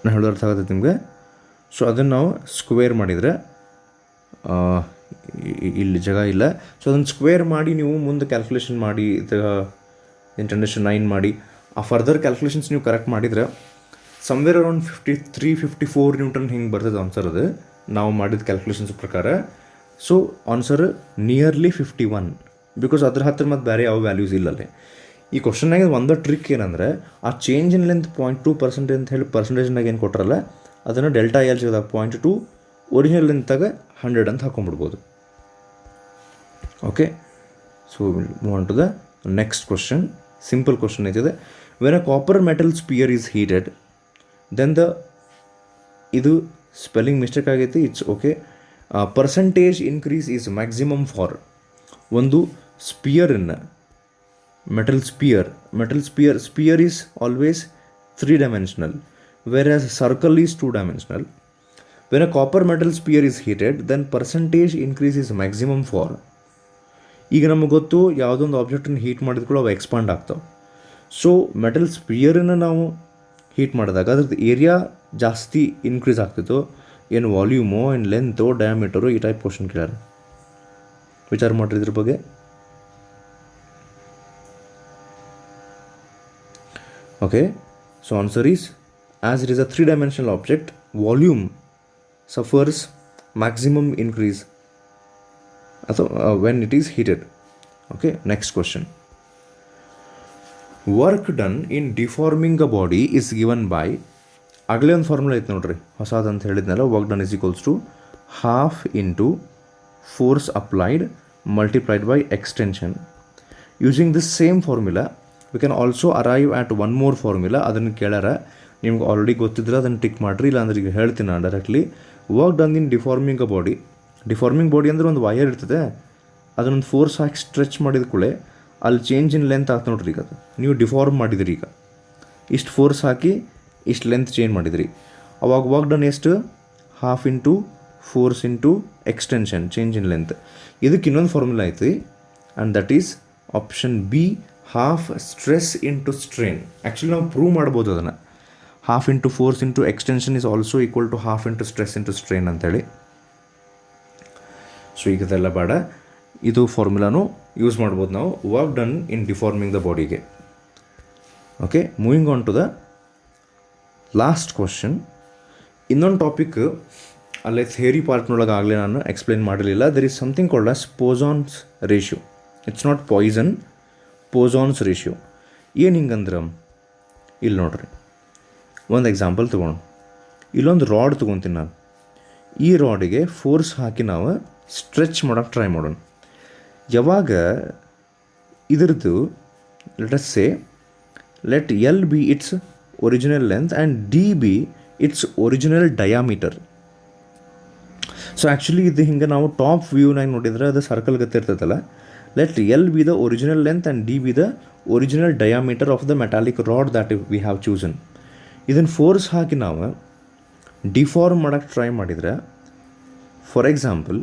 ನಾನು ಹೇಳೋದು ಅರ್ಥ ಆಗುತ್ತೆ ನಿಮಗೆ. ಸೊ ಅದನ್ನು ನಾವು ಸ್ಕ್ವೇರ್ ಮಾಡಿದರೆ ಇಲ್ಲಿ ಜಾಗ ಇಲ್ಲ. ಸೊ ಅದನ್ನು ಸ್ಕ್ವೇರ್ ಮಾಡಿ ನೀವು ಮುಂದೆ ಕ್ಯಾಲ್ಕುಲೇಷನ್ ಮಾಡಿ ಇಂಟರ್ನೇಷನ್ 9 ಮಾಡಿ ಆ ಫರ್ದರ್ ಕ್ಯಾಲ್ಕುಲೇಷನ್ಸ್ ನೀವು ಕರೆಕ್ಟ್ ಮಾಡಿದರೆ ಸಮ್ವೇರ್ ಅರೌಂಡ್ 53-54 ನ್ಯೂಟನ್ ಹಿಂಗೆ ಬರ್ತದೆ ಆನ್ಸರ್. ಅದು ನಾವು ಮಾಡಿದ ಕ್ಯಾಲ್ಕುಲೇಷನ್ಸ್ ಪ್ರಕಾರ. ಸೊ ಆನ್ಸರ್ ನಿಯರ್ಲಿ 51 ಬಿಕಾಸ್ ಅದ್ರ ಹತ್ತಿರ ಮತ್ತು ಬೇರೆ ಯಾವ ವ್ಯಾಲ್ಯೂಸ್ ಇಲ್ಲಲ್ಲೇ. ಈ ಕ್ವಶನ್ನಾಗ ಒಂದು ಟ್ರಿಕ್ ಏನಂದರೆ ಆ ಚೇಂಜ್ ಇನ್ ಲೆಂತ್ 0.2% ಅಂತ ಹೇಳಿ ಪರ್ಸೆಂಟೇಜ್ನಾಗ ಏನು ಕೊಟ್ರಲ್ಲ ಅದನ್ನು ಡೆಲ್ಟಾ ಎಲ್ ಸಿಗೋದಾಗ 0.2 ಒರಿಜಿನಲ್ ಲೆಂತಾಗ 100 ಅಂತ ಹಾಕೊಂಡ್ಬಿಡ್ಬೋದು. Okay, so move on to the next question. Simple question ಐತಿದೆ. When a copper metal sphere is heated then ಇದು ಸ್ಪೆಲ್ಲಿಂಗ್ ಮಿಸ್ಟೇಕ್ ಆಗೈತಿ, it's okay. Percentage increase is maximum for ಒಂದು ಸ್ಪಿಯರನ್ನು metal sphere is always 3-dimensional, whereas circle is 2-dimensional. When a copper metal sphere is heated, then percentage increase is maximum for. ಈಗ ನಮಗೆ ಗೊತ್ತು ಯಾವುದೊಂದು ಆಬ್ಜೆಕ್ಟನ್ನು ಹೀಟ್ ಮಾಡಿದ ಕೂಡ ಅವು ಎಕ್ಸ್ಪಾಂಡ್ ಆಗ್ತಾವೆ. ಸೊ ಮೆಟಲ್ ಸ್ಪಿಯರನ್ನು ನಾವು ಹೀಟ್ ಮಾಡಿದಾಗ ಅದ್ರದ್ದು ಏರಿಯಾ ಜಾಸ್ತಿ ಇನ್ಕ್ರೀಸ್ ಆಗ್ತಿತ್ತು. ಏನು ವಾಲ್ಯೂಮೋ, ಏನು ಲೆಂತೋ, ಡಯಾಮೀಟರು, ಈ ಟೈಪ್ ಕ್ವಶನ್ ಕೇಳ್ಯಾರ. ವಿಚಾರ ಮಾಡಿರಿ ಇದ್ರ ಬಗ್ಗೆ. Okay, so answer is, as it is a 3-dimensional object, volume suffers maximum increase when it is heated. Okay, next question. Work done in deforming a body is given by, ಆಗಲೇ ಒಂದು ಫಾರ್ಮುಲಾ ಐತೆ ನೋಡ್ರಿ ಹೊಸದಂತ ಹೇಳಿದ್ನಲ್ಲ, work done is equals to half into force applied multiplied by extension. Using this same formula we can also arrive at one more formula. ಅದನ್ನು ಕೇಳ್ಯಾರ, ನಿಮ್ಗೆ ಆಲ್ರೆಡಿ ಗೊತ್ತಿದ್ರೆ ಅದನ್ನು ಟಿಕ್ ಮಾಡಿರಿ, ಇಲ್ಲಾಂದ್ರೆ ಈಗ ಹೇಳ್ತೀನಿ ನಾನು directly. Work done in deforming a body. Deforming body ಅಂದರೆ ಒಂದು ವೈರ್ ಇರ್ತದೆ, ಅದನ್ನೊಂದು ಫೋರ್ಸ್ ಹಾಕಿ ಸ್ಟ್ರೆಚ್ ಮಾಡಿದ ಕೂಡಲೇ ಅಲ್ಲಿ ಚೇಂಜ್ ಇನ್ ಲೆಂತ್ ಆಗ್ತಾ ನೋಡ್ರಿ. ಈಗ ನೀವು ಡಿಫಾರ್ಮ್ ಮಾಡಿದ್ರಿ, ಈಗ ಇಷ್ಟು ಫೋರ್ಸ್ ಹಾಕಿ ಇಷ್ಟು ಲೆಂತ್ ಚೇಂಜ್ ಮಾಡಿದ್ರಿ. ಅವಾಗ ವರ್ಕ್ ಡನ್ ಎಷ್ಟು? Half into force into extension, change in length. ಇದಕ್ಕೆ ಇನ್ನೊಂದು ಫಾರ್ಮುಲಾ ಐತಿ, and that is option B, half stress into strain. Actually ನಾವು ಪ್ರೂವ್ ಮಾಡ್ಬೋದು ಅದನ್ನು. Half into force into extension is also equal to half into stress into strain ಅಂತೇಳಿ. ಸೊ ಈಗ ಇದೆಲ್ಲ ಬೇಡ, ಇದು ಫಾರ್ಮುಲಾನು ಯೂಸ್ ಮಾಡ್ಬೋದು ನಾವು work done in deforming the ಬಾಡಿಗೆ. Okay, moving on to the last question. ಇನ್ನೊಂದು ಟಾಪಿಕ್ ಅಲ್ಲೇ ಥಿಯರಿ ಪಾರ್ಟ್ನೊಳಗೆ ಆಗಲೇ ನಾನು ಎಕ್ಸ್ಪ್ಲೇನ್ ಮಾಡಲಿಲ್ಲ. There is something called as Poisson's ratio. It's not poison, Poisson's ratio. ಏನು ಹಿಂಗಂದ್ರೆ, ಇಲ್ಲಿ ನೋಡ್ರಿ ಒಂದು ಎಕ್ಸಾಂಪಲ್ ತೊಗೊಂಡು, ಇಲ್ಲೊಂದು ರಾಡ್ ತೊಗೊತೀನಿ ನಾನು. ಈ ರಾಡಿಗೆ ಫೋರ್ಸ್ ಹಾಕಿ ನಾವು ಸ್ಟ್ರೆಚ್ ಮಾಡೋಕ್ಕೆ ಟ್ರೈ ಮಾಡೋಣ. ಯಾವಾಗ ಇದ್ರದ್ದು let us say let L be its original length and D be its original diameter. So actually ಇದು ಹಿಂಗೆ ನಾವು ಟಾಪ್ ವ್ಯೂನಾಗ ನೋಡಿದ್ರೆ ಅದು ಸರ್ಕಲ್ ಗತ್ತೆ ಇರ್ತೈತಲ್ಲ. Let L be the original length and D be the original diameter of the metallic rod that we have chosen. ಇದನ್ನು ಫೋರ್ಸ್ ಹಾಕಿ ನಾವು ಡಿಫಾರ್ಮ್ ಮಾಡೋಕ್ಕೆ ಟ್ರೈ ಮಾಡಿದರೆ, for example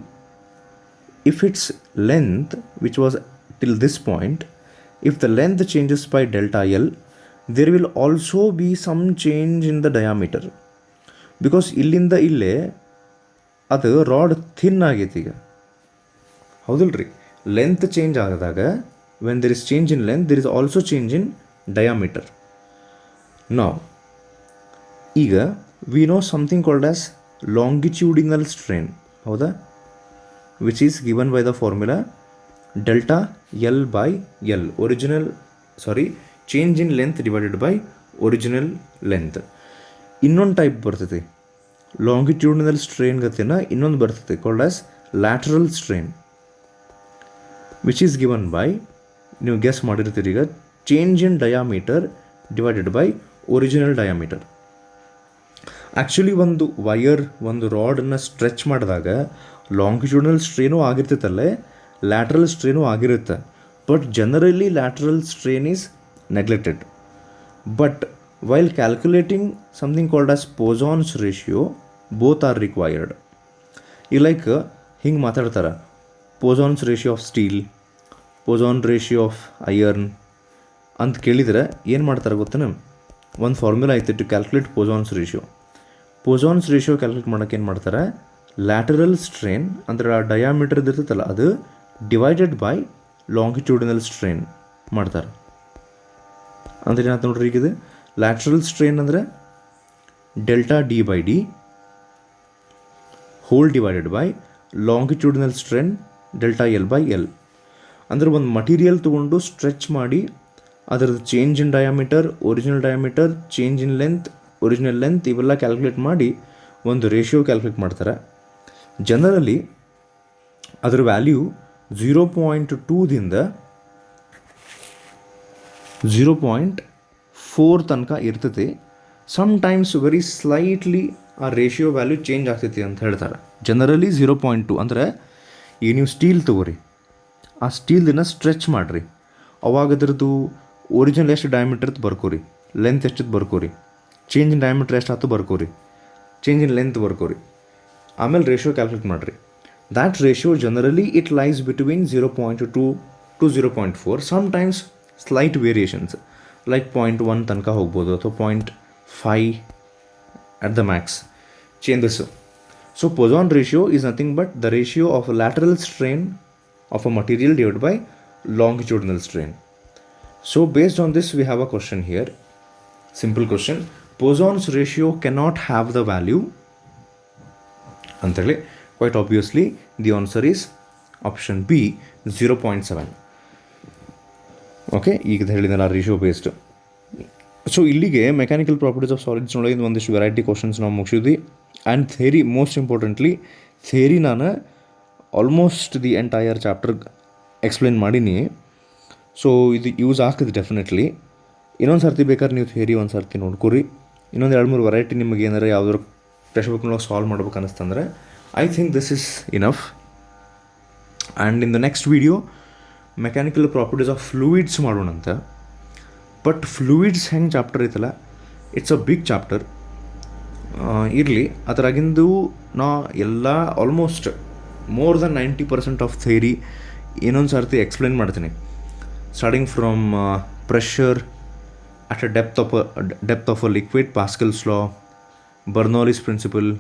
if its length which was till this point, if the length changes by delta L, there will also be some change in the diameter. Because ಇಲ್ಲಿಂದ ಇಲ್ಲೇ ಅದು ರಾಡ್ ಥಿನ್ ಆಗೈತಿ ಈಗ, ಹೌದಿಲ್ರಿ. ಲೆಂತ್ ಚೇಂಜ್ ಆದಾಗ when there is change in length there is also change in diameter. ನಾವು ಈಗ we know something called as longitudinal strain, ಹೌದಾ, which is given by the formula delta L by L, change in length divided by original length. ಇನ್ನೊಂದು ಟೈಪ್ ಬರ್ತೈತಿ ಲಾಂಗಿಟ್ಯೂಡಿನಲ್ ಸ್ಟ್ರೇನ್ ಗತಿನ, ಇನ್ನೊಂದು ಬರ್ತೈತಿ called as lateral strain, which is given by, ನೀವು ಗೆಸ್ ಮಾಡಿರ್ತೀರಿ ಈಗ, change in diameter divided by original diameter. Actually ಒಂದು ವೈರ್, ಒಂದು ರಾಡನ್ನು ಸ್ಟ್ರೆಚ್ ಮಾಡಿದಾಗ ಲಾಂಗಿಟ್ಯೂಡಿನಲ್ ಸ್ಟ್ರೇನೂ ಆಗಿರ್ತೈತಲ್ಲೇ, ಲ್ಯಾಟ್ರಲ್ ಸ್ಟ್ರೇನೂ ಆಗಿರುತ್ತೆ. But generally lateral strain is neglected. But while calculating something called as Poisson's ratio, both are required. ಈ ಲೈಕ್ ಹಿಂಗೆ ಮಾತಾಡ್ತಾರೆ, Poisson's ratio of steel, Poisson ratio of iron ಅಂತ ಕೇಳಿದರೆ ಏನು ಮಾಡ್ತಾರೆ ಗೊತ್ತೇನೆ, ಒಂದು ಫಾರ್ಮುಲಾ ಐತೆ to calculate Poisson's ratio. Poisson's ratio calculate ಮಾಡೋಕ್ಕೆ ಏನು ಮಾಡ್ತಾರೆ, ಲ್ಯಾಟರಲ್ ಸ್ಟ್ರೇನ್ ಅಂದರೆ ಆ ಡಯಾಮೀಟರ್ ಇರ್ತೈತಲ್ಲ ಅದು ಡಿವೈಡೆಡ್ ಬೈ ಲಾಂಗಿಟ್ಯೂಡಿನಲ್ ಸ್ಟ್ರೇನ್ ಮಾಡ್ತಾರೆ. ಅಂದರೆ ಏನಾಯ್ತು ನೋಡ್ರಿ, ಈಗ ಇದು ಲ್ಯಾಟ್ರಲ್ ಸ್ಟ್ರೇನ್ ಅಂದರೆ delta D by D whole divided by longitudinal strain delta L by L. ಅಂದರೆ ಒಂದು ಮಟೀರಿಯಲ್ ತೊಗೊಂಡು ಸ್ಟ್ರೆಚ್ ಮಾಡಿ ಅದರದ್ದು change in diameter, original diameter, change in length, original length ಇವೆಲ್ಲ ಕ್ಯಾಲ್ಕುಲೇಟ್ ಮಾಡಿ ಒಂದು ರೇಷಿಯೋ ಕ್ಯಾಲ್ಕುಲೇಟ್ ಮಾಡ್ತಾರೆ. ಜನರಲಿ ಅದರ ವ್ಯಾಲ್ಯೂ 0.2ದಿಂದ 0.4 ತನಕ ಇರ್ತೈತಿ. ಸಮ್ಟೈಮ್ಸ್ ವೆರಿ ಸ್ಲೈಟ್ಲಿ ಆ ರೇಷಿಯೋ ವ್ಯಾಲ್ಯೂ ಚೇಂಜ್ ಆಗ್ತೈತಿ ಅಂತ ಹೇಳ್ತಾರೆ. ಜನರಲಿ 0.2 ಅಂದರೆ ಈಗ ನೀವು ಸ್ಟೀಲ್ ತೊಗೋರಿ, ಆ ಸ್ಟೀಲ್ದನ್ನು ಸ್ಟ್ರೆಚ್ ಮಾಡಿರಿ, ಅವಾಗ ಅದ್ರದ್ದು ಒರಿಜಿನಲ್ ಎಷ್ಟು ಡಯಾಮೀಟರ್ ಬರ್ಕೋರಿ, ಲೆಂತ್ ಎಷ್ಟಿತ್ತು ಬರ್ಕೋರಿ, ಚೇಂಜ್ ಇನ್ ಡಯಾಮೀಟರ್ ಎಷ್ಟು ಆಯ್ತು ಬರ್ಕೋರಿ, ಚೇಂಜ್ ಇನ್ ಲೆಂತ್ ಬರ್ಕೋರಿ, ಆಮೇಲೆ ರೇಷಿಯೋ ಕ್ಯಾಲ್ಕುಲೇಟ್ ಮಾಡಿರಿ. That ratio generally it lies between 0.2 to 0.4. Sometimes slight variations like 0.1 ತನಕ ಹೋಗ್ಬೋದು ಅಥವಾ 0.5 at the max changes. So Poisson ratio is nothing but the ratio of lateral strain of a material divided by longitudinal strain. So based on this we have a question here, simple question. Poisson's ratio cannot have the value antale. Quite obviously the answer is option B, 0.7. Okay, ಈಗ ಹೇಳಿದ್ನಲ್ಲ ರೇಷಿಯೋ ಬೇಸ್ಡ್. ಸೊ ಇಲ್ಲಿಗೆ ಮೆಕ್ಯಾನಿಕಲ್ ಪ್ರಾಪರ್ಟೀಸ್ ಆಫ್ ಸಾಲಿಡ್ಸ್ ಒಳಗಿಂದ ಒಂದಿಷ್ಟು ವೆರೈಟಿ ಕ್ವಶನ್ಸ್ ನಾವು ಮುಗಿಸಿದ್ವಿ. And theory, most importantly theory ನಾನು almost the entire chapter explain ಮಾಡೀನಿ. ಸೊ ಇದು ಯೂಸ್ ಆಗ್ತದೆ ಡೆಫಿನೆಟ್ಲಿ. ಇನ್ನೊಂದು ಸರ್ತಿ ಬೇಕಾದ್ರೆ ನೀವು ಥೇರಿ ಒಂದು ಸರ್ತಿ ನೋಡ್ಕೊರಿ. ಇನ್ನೊಂದು 2-3 ವೆರೈಟಿ ನಿಮಗೆ ಏನಾರು ಯಾವ್ದಾದ್ರು ಟೆಕ್ಸ್ಟ್ ಬುಕ್ನೊಳಗೆ ಸಾಲ್ವ್ ಮಾಡ್ಬೇಕು ಅನ್ನಿಸ್ತಂದ್ರೆ I think this is enough. And in the next video mechanical properties of fluids ಮಾಡೋಣಂತ. ಬಟ್ ಫ್ಲೂಯಿಡ್ಸ್ ಹೆಂಗೆ ಚಾಪ್ಟರ್ ಐತಲ್ಲ, ಇಟ್ಸ್ ಅ ಬಿಗ್ ಚಾಪ್ಟರ್. ಇರಲಿ, ಅದರಾಗಿಂದು ನಾ ಎಲ್ಲ almost more than 90% of theory ಇನ್ನೊಂದು ಸರ್ತಿ ಎಕ್ಸ್ಪ್ಲೇನ್ ಮಾಡ್ತೀನಿ. Starting from pressure at a depth of a liquid, Pascal's law, Bernoulli's principle,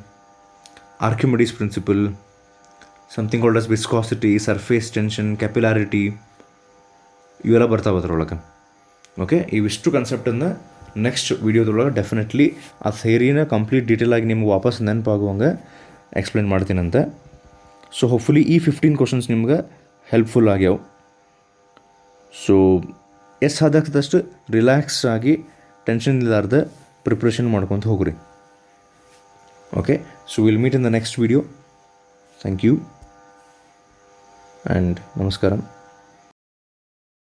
Archimedes principle, something called as viscosity, surface tension, capillarity, ಇವೆಲ್ಲ ಬರ್ತಾವೆ ಅದರೊಳಗೆ. ಓಕೆ, ಇವಿಷ್ಟು ಕಾನ್ಸೆಪ್ಟನ್ನು ನೆಕ್ಸ್ಟ್ ವೀಡಿಯೋದೊಳಗೆ ಡೆಫಿನೆಟ್ಲಿ ಆ ಥಿಯರಿನ ಕಂಪ್ಲೀಟ್ ಡೀಟೇಲಾಗಿ ನಿಮ್ಗೆ ವಾಪಸ್ ನೆನಪಾಗುವಂಗೆ ಎಕ್ಸ್ಪ್ಲೇನ್ ಮಾಡ್ತೀನಂತೆ. ಸೊ ಹೋಪ್ಫುಲಿ ಈ 15 ಕ್ವಶನ್ಸ್ ನಿಮ್ಗೆ ಹೆಲ್ಪ್ಫುಲ್ ಆಗ್ಯಾವ. ಸೊ ಎಷ್ಟು ಸಾಧ್ಯಾಗ್ತದಷ್ಟು ರಿಲ್ಯಾಕ್ಸ್ ಆಗಿ ಟೆನ್ಷನ್ ಇಲ್ಲಾರ್ದೆ ಪ್ರಿಪ್ರೇಷನ್ ಮಾಡ್ಕೊತ ಹೋಗ್ರಿ. Okay, so will meet in the next video. Thank you and ನಮಸ್ಕಾರ.